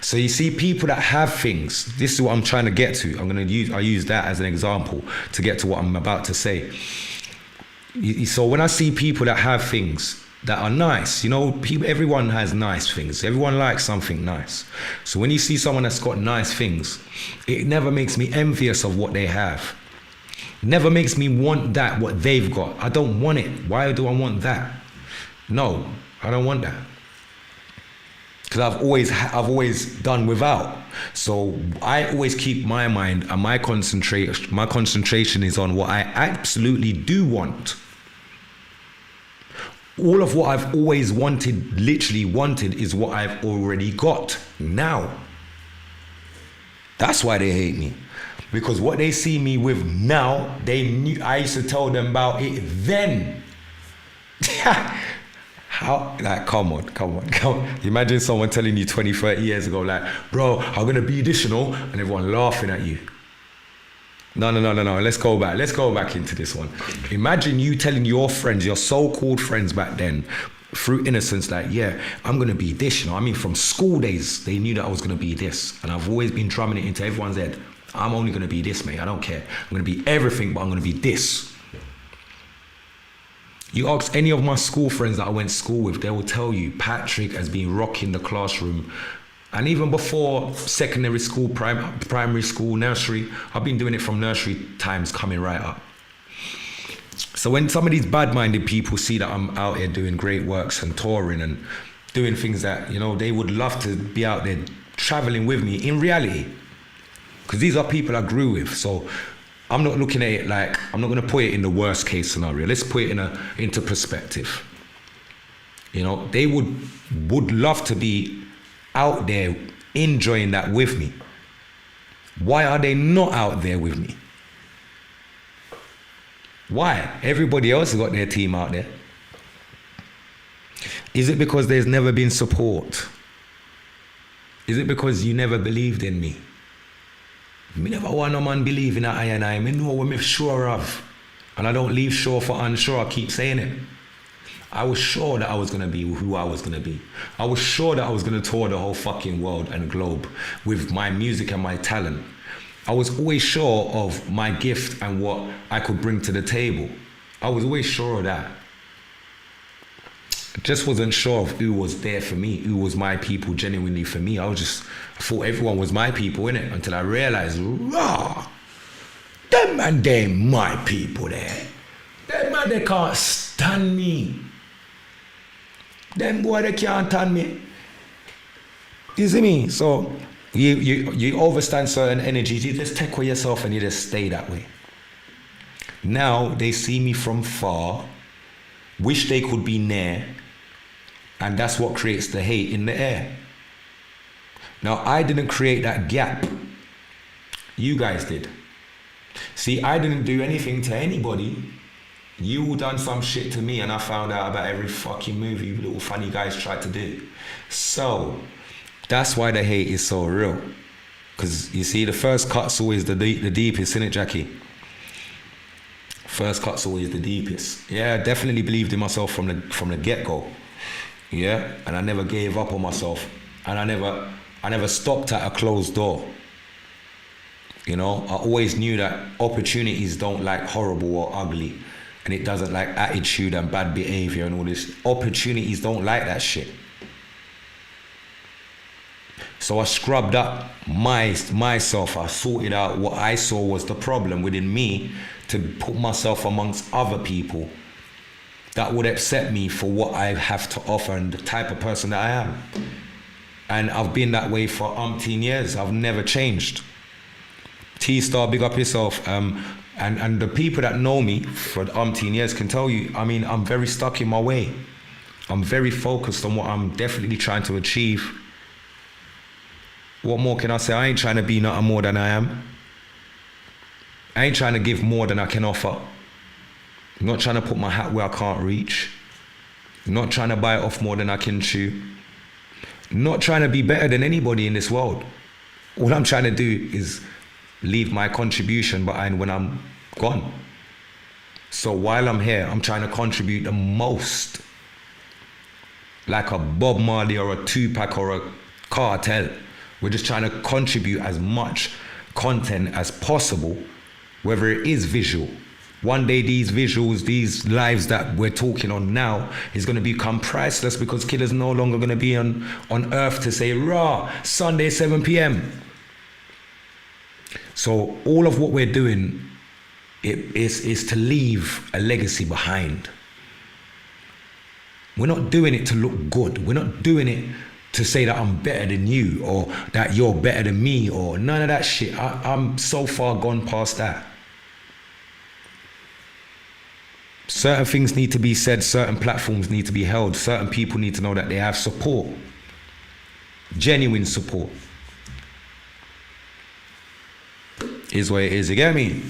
So you see, people that have things, this is what I'm trying to get to. I use that as an example to get to what I'm about to say. So when I see people that have things that are nice, everyone has nice things. Everyone likes something nice. So when you see someone that's got nice things, it never makes me envious of what they have. Never makes me want that, what they've got. I don't want it. Why do I want that? No, I don't want that. Because I've always done without. So I always keep my mind and my concentration is on what I absolutely do want. All of what I've always wanted, literally wanted, is what I've already got now. That's why they hate me. Because what they see me with now, I used to tell them about it then. How? Like, come on. Imagine someone telling you 20, 30 years ago, like, bro, I'm gonna be this, and everyone laughing at you. No. Let's go back into this one. Imagine you telling your friends, your so-called friends back then, through innocence, like, yeah, I'm gonna be this, from school days, they knew that I was gonna be this. And I've always been drumming it into everyone's head. I'm only gonna be this, mate, I don't care. I'm gonna be everything, but I'm gonna be this. You ask any of my school friends that I went to school with, they will tell you, Patrick has been rocking the classroom. And even before secondary school, primary school, nursery, I've been doing it from nursery times coming right up. So when some of these bad-minded people see that I'm out here doing great works and touring and doing things that, they would love to be out there traveling with me in reality. Because these are people I grew with. So I'm not looking at it like, I'm not going to put it in the worst case scenario. Let's put it into perspective. They would love to be out there enjoying that with me. Why are they not out there with me? Why? Everybody else has got their team out there. Is it because there's never been support? Is it because you never believed in me? Me never want no man believe in I and I. Me know what I'm sure of. And I don't leave sure for unsure. I keep saying it. I was sure that I was going to be who I was going to be. I was sure that I was going to tour the whole fucking world and globe with my music and my talent. I was always sure of my gift and what I could bring to the table. I was always sure of that. I just wasn't sure of who was there for me, who was my people genuinely for me. I thought everyone was my people, innit? Until I realized, them man, they my people there. Them man, they can't stand me. Them boy, they can't stand me. You see me? So you overstand certain energies, you just take away yourself and you just stay that way. Now they see me from far, wish they could be near, and that's what creates the hate in the air. Now I didn't create that gap. You guys did. See, I didn't do anything to anybody. You done some shit to me and I found out about every fucking movie you little funny guys tried to do. So that's why the hate is so real. Because you see, the first cut's always the deepest, isn't it, Jackie? First cut's always the deepest. Yeah, I definitely believed in myself from the get-go. Yeah, and I never gave up on myself. And I never stopped at a closed door. I always knew that opportunities don't like horrible or ugly. And it doesn't like attitude and bad behavior and all this. Opportunities don't like that shit. So I scrubbed up myself. I sorted out what I saw was the problem within me to put myself amongst other people that would accept me for what I have to offer and the type of person that I am. And I've been that way for umpteen years. I've never changed. T-Star, big up yourself. And the people that know me for umpteen years can tell you, I mean, I'm very stuck in my way. I'm very focused on what I'm definitely trying to achieve. What more can I say? I ain't trying to be nothing more than I am. I ain't trying to give more than I can offer. I'm not trying to put my hat where I can't reach. I'm not trying to bite off more than I can chew. I'm not trying to be better than anybody in this world. All I'm trying to do is leave my contribution behind when I'm gone. So while I'm here, I'm trying to contribute the most. Like a Bob Marley or a Tupac or a Cartel. We're just trying to contribute as much content as possible, whether it is visual. One day these visuals, these lives that we're talking on now is going to become priceless because Killer's no longer going to be on earth to say, raw, Sunday 7 p.m. So all of what we're doing is to leave a legacy behind. We're not doing it to look good. We're not doing it to say that I'm better than you or that you're better than me or none of that shit. I'm so far gone past that. Certain things need to be said, certain platforms need to be held, certain people need to know that they have support. Genuine support. Is what it is, you get me?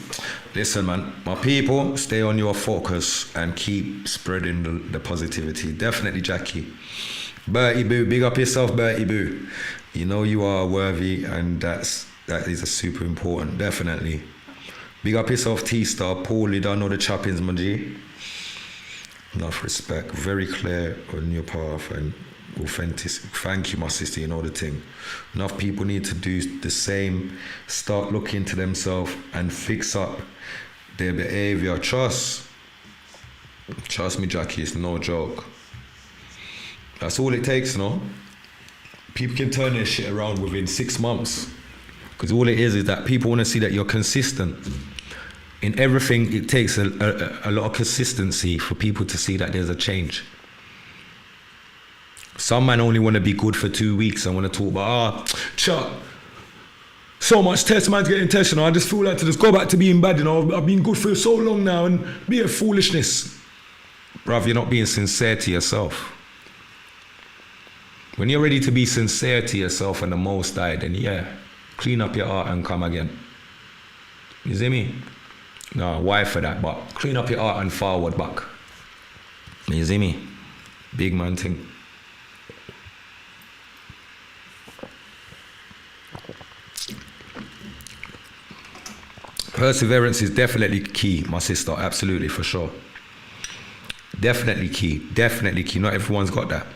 Listen, man, my people, stay on your focus and keep spreading the positivity. Definitely, Jackie. Bertie Boo, big up yourself, Bertie Boo. You know you are worthy, and that is a super important, definitely. Big up yourself, T-Star. Paul, you don't know the choppings, my G. Enough respect, very clear on your path and authentic. Thank you, my sister, you know the thing. Enough people need to do the same, start looking to themselves and fix up their behavior. Trust me, Jackie, it's no joke. That's all it takes, no? People can turn their shit around within 6 months. Because all it is that people want to see that you're consistent. In everything, it takes a lot of consistency for people to see that there's a change. Some man only want to be good for 2 weeks and want to talk about, Chuck, so much test, man's getting tested. I just feel like to just go back to being bad, you know, I've been good for so long now and be a foolishness. Bruv, you're not being sincere to yourself. When you're ready to be sincere to yourself and the Most High, then yeah, clean up your heart and come again. You see me? No, why for that? But clean up your heart and forward back. You see me? Big man thing. Perseverance is definitely key, my sister. Absolutely, for sure. Definitely key. Definitely key. Not everyone's got that.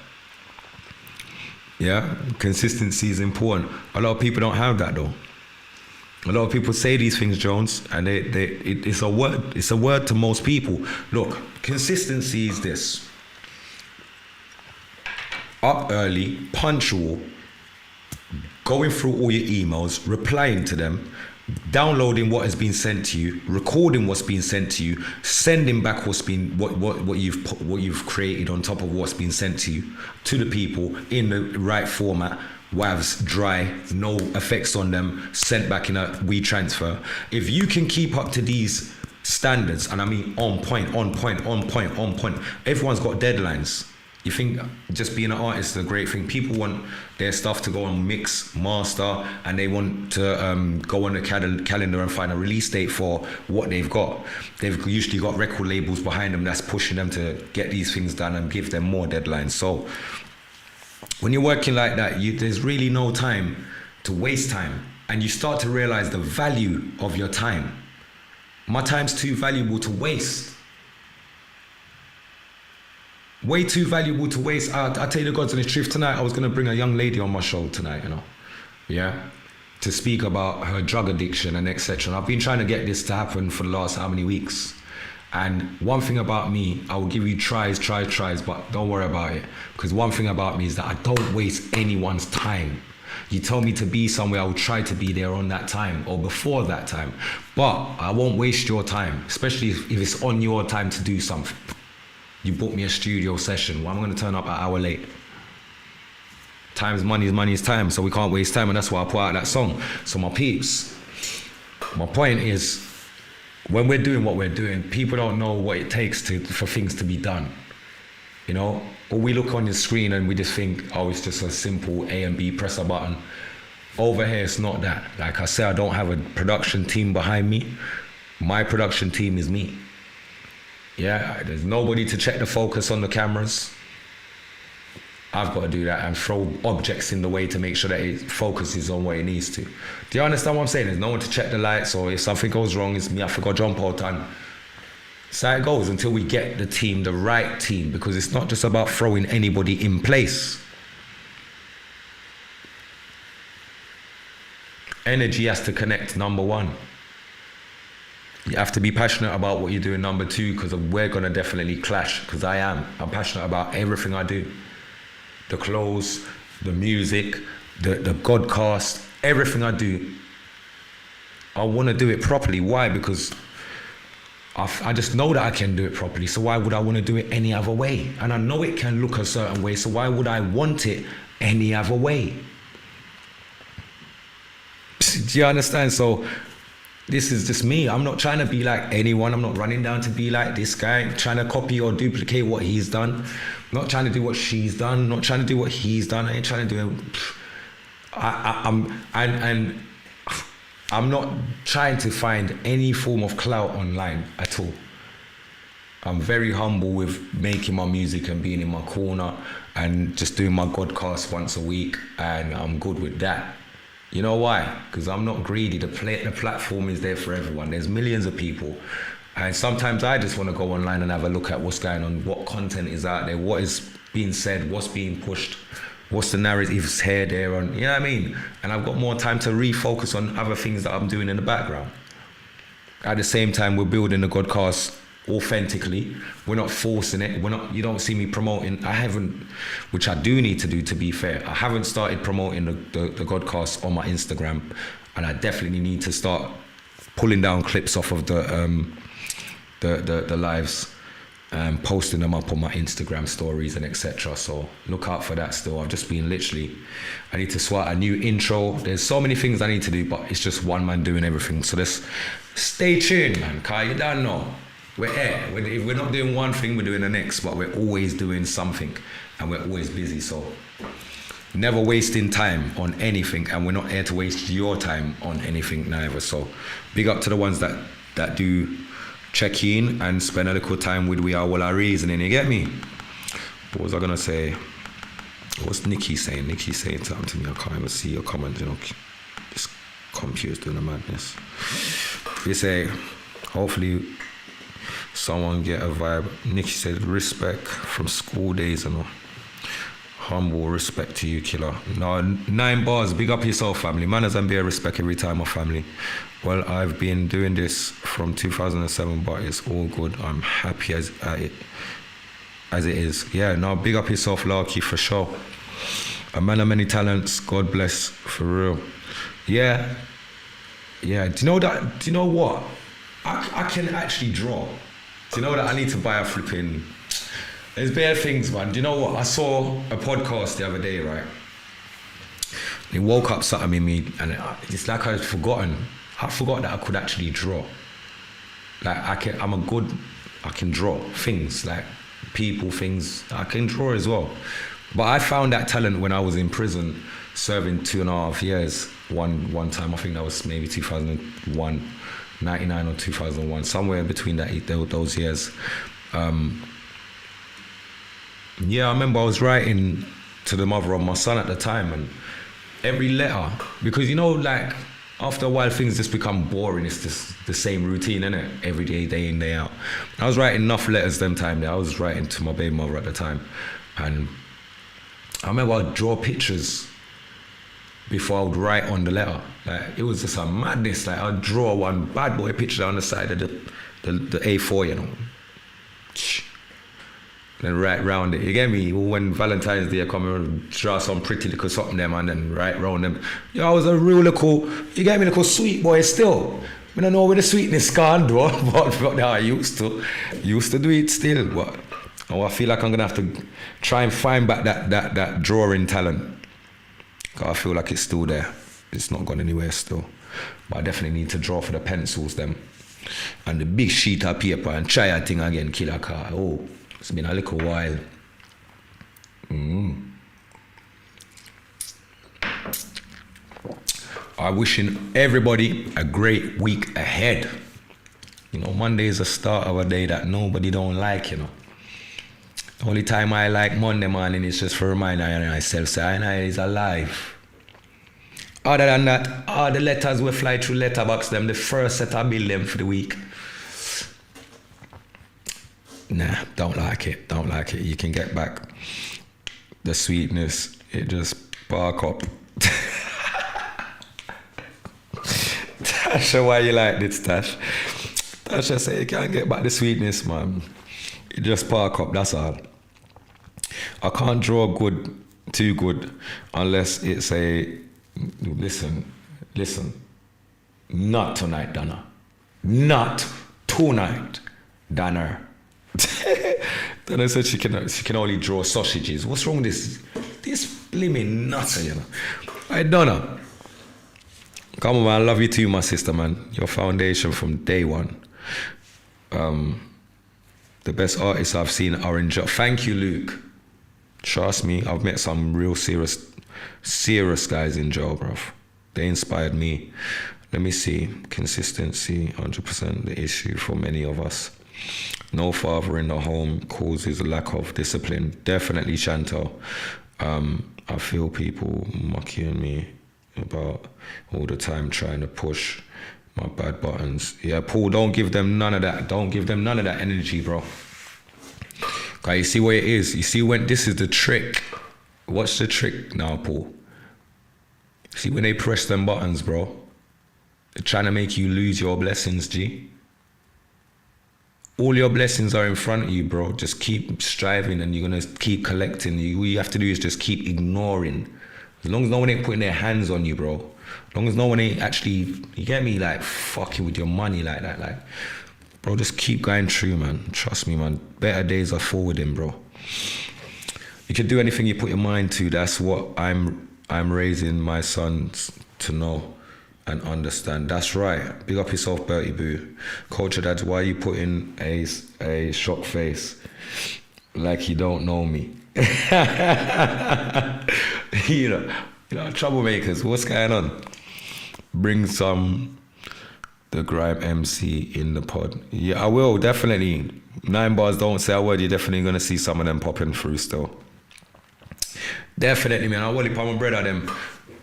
Yeah, consistency is important. A lot of people don't have that though. A lot of people say these things, Jones, and it's a word. It's a word to most people. Look, consistency is this: up early, punctual, going through all your emails, replying to them, downloading what has been sent to you, recording what's been sent to you, sending back what you've created on top of what's been sent to you to the people in the right format. WAVs, dry, no effects on them, sent back in a WeTransfer. If you can keep up to these standards, and I mean on point, everyone's got deadlines. You think just being an artist is a great thing. People want their stuff to go on mix, master, and they want to go on the calendar and find a release date for what they've got. They've usually got record labels behind them that's pushing them to get these things done and give them more deadlines. So when you're working like that, there's really no time to waste time. And you start to realize the value of your time. My time's too valuable to waste. Way too valuable to waste. I'll tell you the God's honest truth. Tonight, I was going to bring a young lady on my show tonight, you know. Yeah. To speak about her drug addiction and etc. And I've been trying to get this to happen for the last how many weeks. And one thing about me, I will give you tries, but don't worry about it. Because one thing about me is that I don't waste anyone's time. You tell me to be somewhere, I will try to be there on that time or before that time. But I won't waste your time, especially if it's on your time to do something. You booked me a studio session. Well, I'm going to turn up an hour late. Time is money is time, so we can't waste time, and that's why I put out that song. So my peeps, My point is, when we're doing what we're doing, people don't know what it takes for things to be done. You know, or we look on the screen and we just think, oh, it's just a simple A and B, press a button. Over here, it's not that. Like I said, I don't have a production team behind me. My production team is me. Yeah, there's nobody to check the focus on the cameras. I've got to do that and throw objects in the way to make sure that it focuses on where it needs to. Do you understand what I'm saying? There's no one to check the lights, or if something goes wrong, it's me, I forgot jump out and so it goes until we get the team, the right team, because it's not just about throwing anybody in place. Energy has to connect, number one. You have to be passionate about what you're doing, number two, because we're gonna definitely clash, because I'm passionate about everything I do. The clothes, the music, the podcast, everything I do. I wanna do it properly. Why? Because I just know that I can do it properly, so why would I wanna do it any other way? And I know it can look a certain way, so why would I want it any other way? Do you understand? So this is just me. I'm not trying to be like anyone. I'm not running down to be like this guy, trying to copy or duplicate what he's done. I'm not trying to do what she's done. I'm not trying to do what he's done. I ain't trying to do it. I'm not trying to find any form of clout online at all. I'm very humble with making my music and being in my corner and just doing my podcast once a week, and I'm good with that. You know why? Because I'm not greedy. The platform is there for everyone. There's millions of people. And sometimes I just want to go online and have a look at what's going on, what content is out there, what is being said, what's being pushed, what's the narratives here, there, and you know what I mean? And I've got more time to refocus on other things that I'm doing in the background. At the same time, we're building the Godcast authentically. We're not forcing it. You don't see me promoting. I haven't, which I do need to do, to be fair. I haven't started promoting the Godcast on my Instagram, and I definitely need to start pulling down clips off of the lives, posting them up on my Instagram stories and etc. So look out for that still. I've just been I need to swat a new intro. There's so many things I need to do, but it's just one man doing everything. So just stay tuned, man, cause you don't know. We're here. If we're not doing one thing, we're doing the next, but we're always doing something and we're always busy. So never wasting time on anything, and we're not here to waste your time on anything neither. So big up to the ones that do check in and spend a little time with we are all our reasoning, you get me? What was I gonna say? What's Nikki saying? Nikki's saying something to me, I can't even see your comment, you know. This computer's doing a madness. You say, hopefully someone get a vibe. Nikki said, respect from school days and all. Humble respect to you, killer. No, 9 bars, big up yourself, family. Manners and bear respect every time, my family. Well, I've been doing this from 2007, but it's all good. I'm happy as it is. Yeah, no, big up yourself, Larky, for sure. A man of many talents, God bless, for real. Yeah. Do you know that? Do you know what? I can actually draw. Do you know that I need to buy a flipping... There's bare things, man. Do you know what? I saw a podcast the other day, right? It woke up something in me, and it's like I'd forgotten. I forgot that I could actually draw. Like I can draw things, like people, things. I can draw as well. But I found that talent when I was in prison, serving 2.5 years. One time, I think that was maybe 2001, 99 or 2001, somewhere in between those years. Yeah, I remember I was writing to the mother of my son at the time, and every letter, because you know, like after a while things just become boring. It's just the same routine, innit? Every day in, day out. I was writing enough letters them time there. I was writing to my baby mother at the time, and I remember I'd draw pictures before I would write on the letter. Like it was just a madness. Like I'd draw one bad boy picture on the side of the A4, you know. Then write round it. You get me? When Valentine's Day I come and draw some pretty little something them and then write round them. I was a real little, you get me, little sweet boy still. I don't know where the sweetness gone though, but I used to do it still. But I feel like I'm gonna have to try and find back that drawing talent. Cause I feel like it's still there. It's not gone anywhere still. But I definitely need to draw for the pencils them. And the big sheet of paper and try a thing again, Killer Car. Oh, it's been a little while. I'm wishing everybody a great week ahead. You know, Monday is the start of a day that nobody don't like, you know. The only time I like Monday morning is just for reminding myself, say, I is alive. Other than that, all the letters will fly through letterbox them, the first set I bill them for the week. Nah, don't like it. You can get back the sweetness. It just spark up. Tasha, why you like this, Tash? Tasha say you can't get back the sweetness, man. It just spark up, that's all. I can't draw too good, unless it's a, listen. Not tonight, Donna. Not tonight, Donna. Donna said she can only draw sausages. What's wrong with this? This blimmin' nutter, you know. Hey, Donna. Come on, man. I love you too, my sister, man. Your foundation from day one. The best artists I've seen are in jail. Thank you, Luke. Trust me, I've met some real serious guys in jail, bruv. They inspired me. Let me see. Consistency, 100% the issue for many of us. No father in the home causes a lack of discipline. Definitely, Chantal. I feel people mocking me about all the time trying to push my bad buttons. Yeah, Paul, don't give them none of that. Don't give them none of that energy, bro. Okay, you see what it is? You see when this is the trick. What's the trick now, Paul? See when they press them buttons, bro? They're trying to make you lose your blessings, G. All your blessings are in front of you, bro. Just keep striving and you're gonna keep collecting. All you have to do is just keep ignoring. As long as no one ain't putting their hands on you, bro. As long as no one ain't actually, you get me, like fucking with your money like that, like, bro, just keep going through, man. Trust me, man. Better days are forwarding, bro. You can do anything you put your mind to. That's what I'm raising my sons to know and understand. That's right. Big up yourself, Bertie Boo. Culture Dads, why you putting a shock face like you don't know me? you know, troublemakers, what's going on? Bring the grime MC in the pod. Yeah, I will, definitely. 9 bars, don't say a word, you're definitely gonna see some of them popping through still. Definitely, man. I will put my bread on them.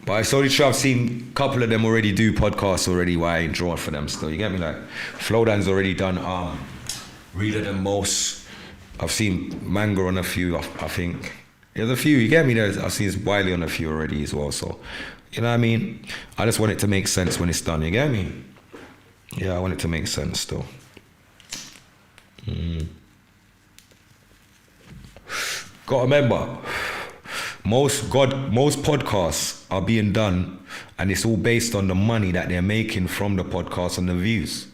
But it's only true I've seen a couple of them already do podcasts already why I ain't drawing for them still. You get me? Like, Flowdan's already done Reader than most. I've seen Manga on a few, I think. There's a few, you get me? I've seen Wiley on a few already as well. So, you know what I mean? I just want it to make sense when it's done, you get me? Yeah, I want it to make sense still. Gotta remember, most podcasts are being done and it's all based on the money that they're making from the podcast and the views.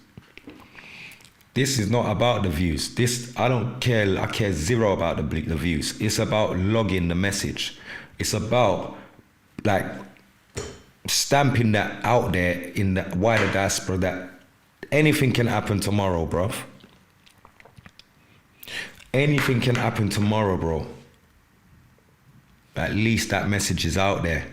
This is not about the views. I don't care. I care zero about the views. It's about logging the message. It's about like stamping that out there in the wider diaspora that anything can happen tomorrow, bruv. Anything can happen tomorrow, bro. At least that message is out there.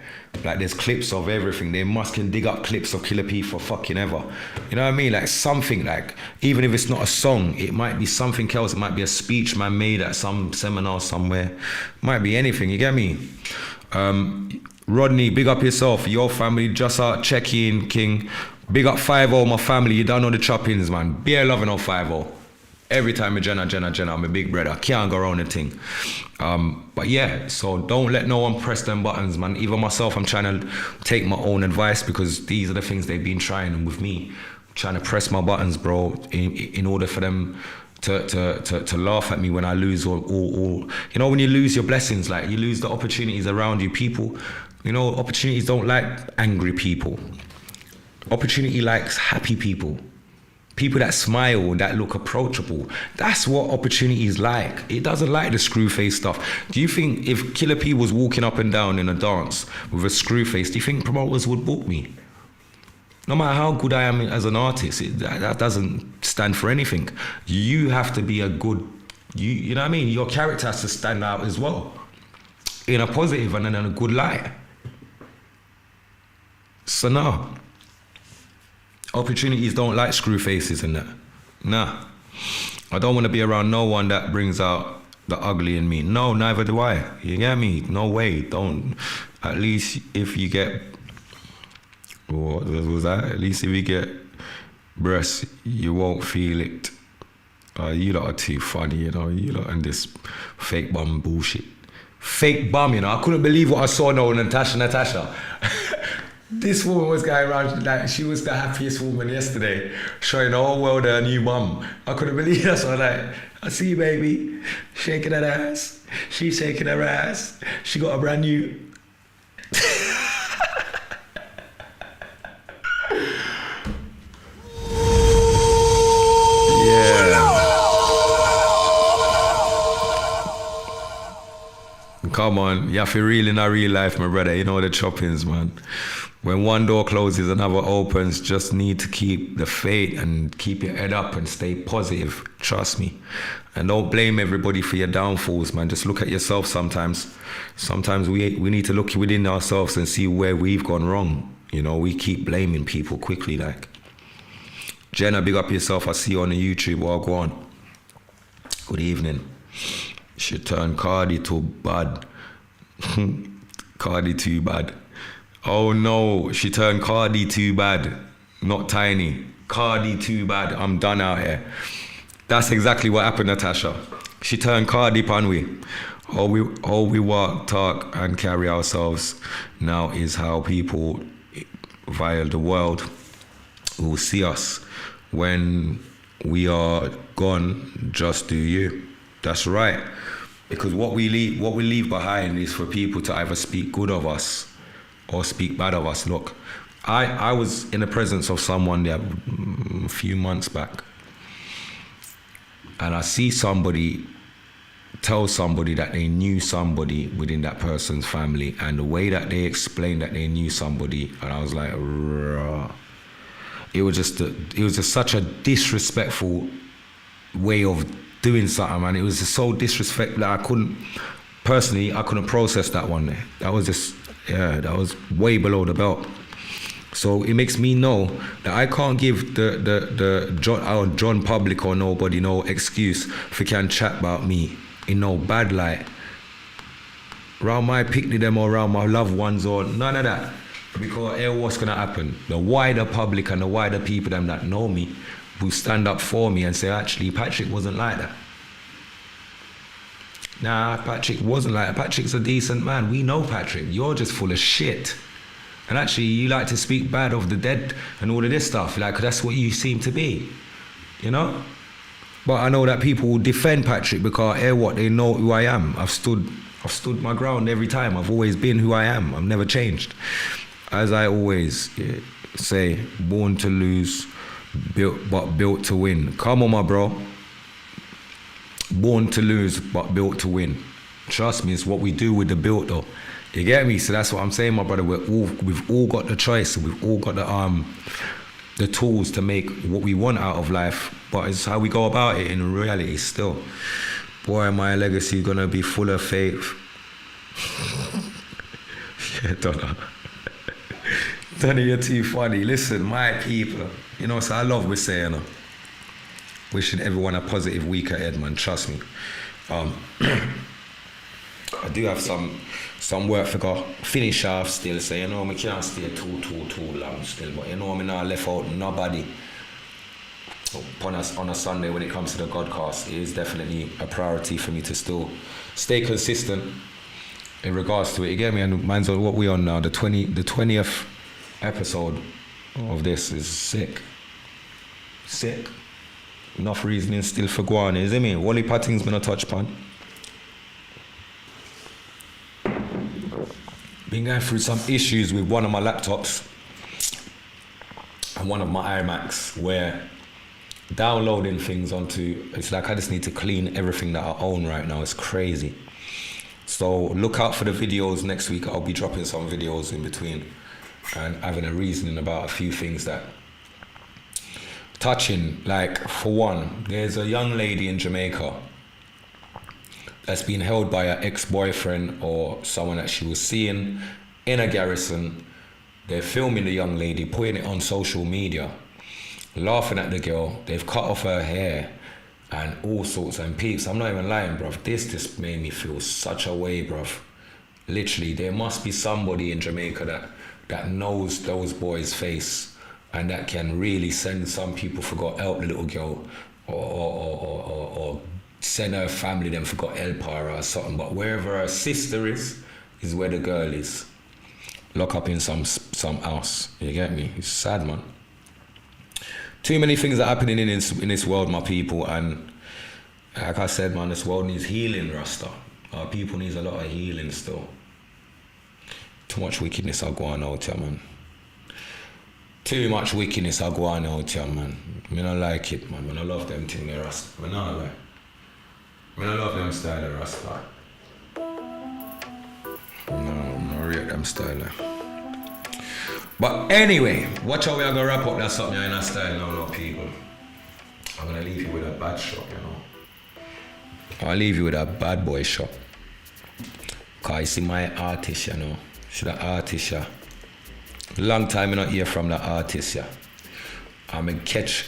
Like there's clips of everything. They can dig up clips of Killer P for fucking ever. You know what I mean? Like something like, even if it's not a song, it might be something else. It might be a speech man made at some seminar somewhere. Might be anything, you get me? Rodney, big up yourself, your family, just out check-in, King. Big up 5-0, my family, you don't know the choppings, man. Beer loving on 5-0. Every time Jenna, I'm a big brother. Can't go around the thing. But yeah, so don't let no one press them buttons, man. Even myself, I'm trying to take my own advice because these are the things they've been trying with me. I'm trying to press my buttons, bro, in order for them to laugh at me when I lose or you know, when you lose your blessings, like you lose the opportunities around you. People, you know, opportunities don't like angry people. Opportunity likes happy people. People that smile, that look approachable. That's what opportunity is like. It doesn't like the screw face stuff. Do you think if Killer P was walking up and down in a dance with a screw face, do you think promoters would book me? No matter how good I am as an artist, that doesn't stand for anything. You have to be a good, you know what I mean? Your character has to stand out as well, in a positive and in a good light. So no, opportunities don't like screw faces and that. Nah, I don't want to be around no one that brings out the ugly in me. No, neither do I. You get me? No way. Don't. At least if you get, what was that? At least if you get breasts, you won't feel it. You lot are too funny, you know. You lot and this fake bum bullshit. Fake bum, you know. I couldn't believe what I saw now, Natasha. This woman was going around like she was the happiest woman yesterday, showing the whole world her new mum. I couldn't believe that. So I was like, I see you, baby, shaking her ass. She's shaking her ass. She got a brand new. Come on, you have to reel in a real life, my brother. You know the choppings, man. When one door closes, another opens. Just need to keep the faith and keep your head up and stay positive. Trust me. And don't blame everybody for your downfalls, man. Just look at yourself sometimes. Sometimes we need to look within ourselves and see where we've gone wrong. You know, we keep blaming people quickly, like. Jenna, big up yourself. I see you on the YouTube. Well, go on. Good evening. She turned Cardi to bad. Cardi too bad. Oh no, she turned Cardi too bad. Not Tiny. Cardi too bad. I'm done out here. That's exactly what happened, Natasha. She turned Cardi pan we. All we walk, talk, and carry ourselves now is how people via the world will see us. When we are gone, just do you. That's right. Because what we leave behind is for people to either speak good of us or speak bad of us. Look, I was in the presence of someone there a few months back, and I see somebody tell somebody that they knew somebody within that person's family, and the way that they explained that they knew somebody, and I was like, rah. It was just such a disrespectful way of doing something, man. It was just so disrespectful that I couldn't process that one. That was just, that was way below the belt. So it makes me know that I can't give the John Public or nobody no excuse if they can chat about me in no bad light. Around my picnic them or around my loved ones or none of that. Because what's gonna happen? The wider public and the wider people them that know me who stand up for me and say, actually, Patrick wasn't like that. Nah, Patrick wasn't like that. Patrick's a decent man. We know Patrick. You're just full of shit. And actually, you like to speak bad of the dead and all of this stuff. Like, that's what you seem to be. You know? But I know that people will defend Patrick because, they know who I am. I've stood my ground every time. I've always been who I am. I've never changed. As I always say, born to lose, built to win. Come on, my bro. Born to lose, but built to win. Trust me, it's what we do with the built, though. You get me? So that's what I'm saying, my brother. We've all got the choice. We've all got the tools to make what we want out of life. But it's how we go about it in reality. Still, boy, my legacy is gonna be full of faith. Yeah, Donna. Donna, you're too funny. Listen, my people. You know, so I love what we're saying. Wishing everyone a positive week ahead, man. Trust me. I do have some work to go finish off still, so you know, I can't stay too long still, but you know, I'm not left out nobody on a Sunday when it comes to the Godcast. It is definitely a priority for me to still stay consistent in regards to it. You get me? And mine's on what we on now, the 20th episode of this is sick. Enough reasoning still for going, is it me? Wally Patting's been a touch upon. Been going through some issues with one of my laptops and one of my iMacs where downloading things onto, it's like I just need to clean everything that I own right now. It's crazy. So look out for the videos next week. I'll be dropping some videos in between and having a reasoning about a few things that touching. Like, for one, there's a young lady in Jamaica that's been held by her ex-boyfriend or someone that she was seeing in a garrison. They're filming the young lady, putting it on social media, laughing at the girl. They've cut off her hair and all sorts. And peeps, I'm not even lying, bruv. This just made me feel such a way, bruv. Literally, there must be somebody in Jamaica that knows those boys' face and that can really send some people forgot help the little girl or send her family them forgot help her or something. But wherever her sister is where the girl is. Lock up in some house. You get me? It's sad, man. Too many things are happening in this world, my people, and like I said, man, this world needs healing, Rasta. Our people needs a lot of healing still. Too much wickedness are going out here, man. Too much wickedness are going out here, man. I don't like it, man. I love them things, Rasta. I don't like. I love them style, Rasta. No, I rate them style. But anyway, watch how we are gonna wrap up that something in a style now, people. I'm gonna leave you with a bad shot, you know. I'll leave you with a bad boy shot. Cause you see my artist, you know. She's the artist, yeah. Long time I not hear from the artist, yeah. I'm gonna catch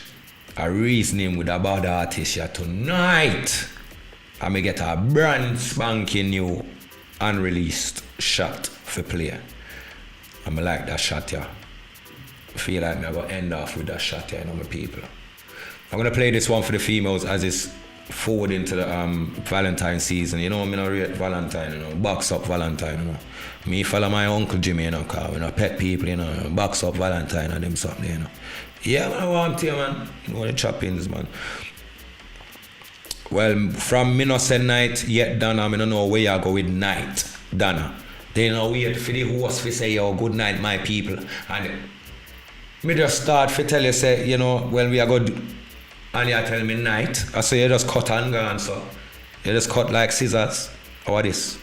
a reasoning with about the artist, yeah. Tonight, I'm gonna get a brand spanking new unreleased shot for play. I'm like that shot, yeah. I feel like I'm gonna end off with that shot, yeah, you know, my people. I'm gonna play this one for the females as it's forward into the Valentine season. You know, I'm gonna rate Valentine, you know, box up Valentine, you know. Me follow my Uncle Jimmy, you know, cause we know pet people, you know, box up Valentine and them something, you know. Yeah, man, I want to, man. You know the choppings, man. Well, from me no say night yet, Donna, I don't know where you go with night, Donna. They know wait for the host to say, yo, good night, my people. And me just start to tell you, say, you know, when we are good, and you tell me night, I say, you just cut and gone, so. You just cut like scissors. How this?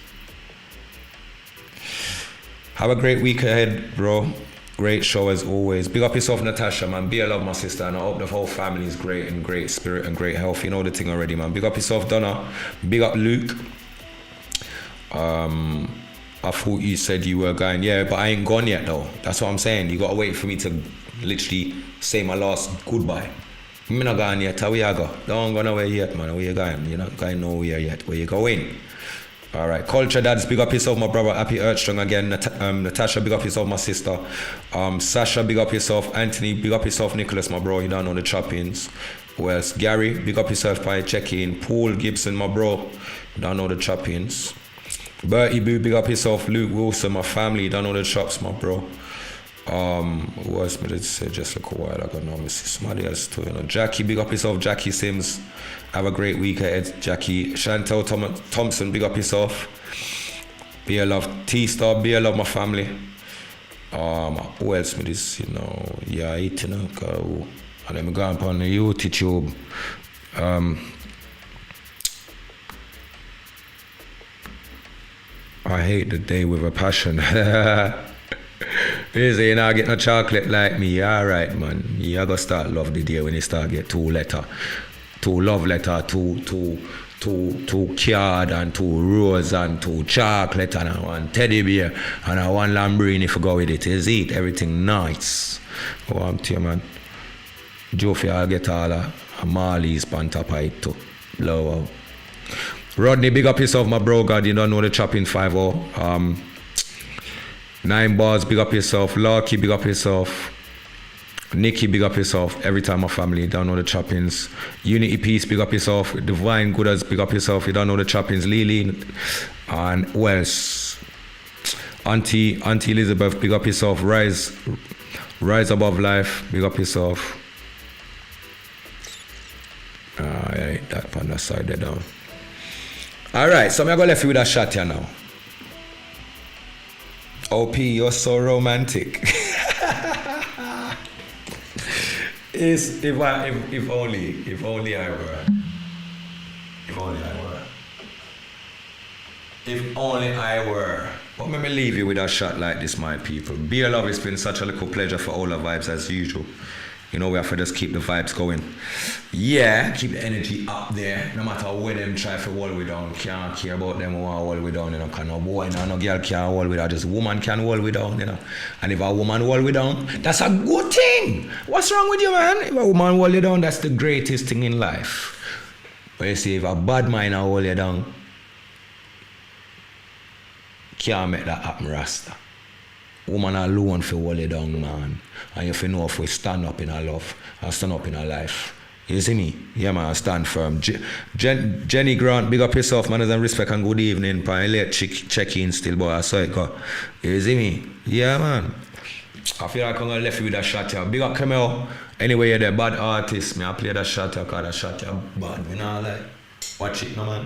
Have a great week ahead, bro. Great show as always. Big up yourself, Natasha, man. Be a love, my sister, and I hope the whole family is great and great spirit and great health. You know the thing already, man. Big up yourself, Donna. Big up Luke. I thought you said you were going, yeah, but I ain't gone yet though. That's what I'm saying. You gotta wait for me to literally say my last goodbye. I'm not going yet. How you go? Don't go nowhere yet, man. Where you going? You're not going nowhere yet. Where you going? All right, Culture Dads, big up yourself, my brother. Happy Earthstrong again. Natasha, big up yourself, my sister. Sasha, big up yourself. Anthony, big up yourself. Nicholas, my bro. You don't know the choppings. Who else? Gary, big up yourself by checking. Paul Gibson, my bro. You don't know the choppings. Bertie Boo, big up yourself. Luke Wilson, my family. You don't know the chops, my bro. Who else did I say just like a while ago? No, I see somebody else too. You know, Jackie, big up yourself. Jackie Sims, have a great week ahead. Jackie Chantel Thompson, big up yourself. Be a love. T-Star, be a love my family. Who else me this? You know, yeah, you know, and then I go up on the YouTube. I hate the day with a passion. You say you not get no chocolate like me, alright, man. You gotta start love the day when you start get two love letter, two card and two rose and two chocolate and one teddy bear and one Lamborghini if you go with it. Is it everything nice? Oh, I'm to you, man. Joffy, I'll get all a Marley's panta pipe too. Blow out. Rodney, big up yourself, my bro. God, you don't know the chopping 5-0. 9 bars, big up yourself. Larky, big up yourself. Nikki, big up yourself. Every time my family, you don't know the choppings. Unity Peace, big up yourself. Divine Gooders, big up yourself. You don't know the choppings. Lily and who else? Auntie Elizabeth, big up yourself. Rise above life, big up yourself. Yeah, that on the side there down. Alright, so I'm gonna left you with a shot here now. OP, you're so romantic. If only I were. If only I were. But let me leave you with a shot like this, my people. Beer love, it's been such a little pleasure for all the vibes as usual. You know, we have to just keep the vibes going. Yeah, keep the energy up there. No matter where them try to hold we down. Can't care about them who want to hold we down, you know. Cause no boy, no girl can't hold we down. Just a woman can hold we down, you know. And if a woman hold we down, that's a good thing. What's wrong with you, man? If a woman hold you down, that's the greatest thing in life. But you see, if a bad mind hold you down, can't make that happen, Rasta. Woman alone for hold you down, man. And you know if we stand up in our love and stand up in our life. You see me? Yeah, man, stand firm. Jenny Grant, big up yourself, manners and respect, and good evening. Pan late check-in still, boy. I saw it go. You see me? Yeah, man. I feel like I'm gonna left you with that shot here. Big up Camille. Anyway, you're the bad artist. Me, I play that shot here, cause that shot here bad. You know, like, watch it, no, man.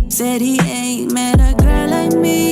Said he ain't met a girl like me.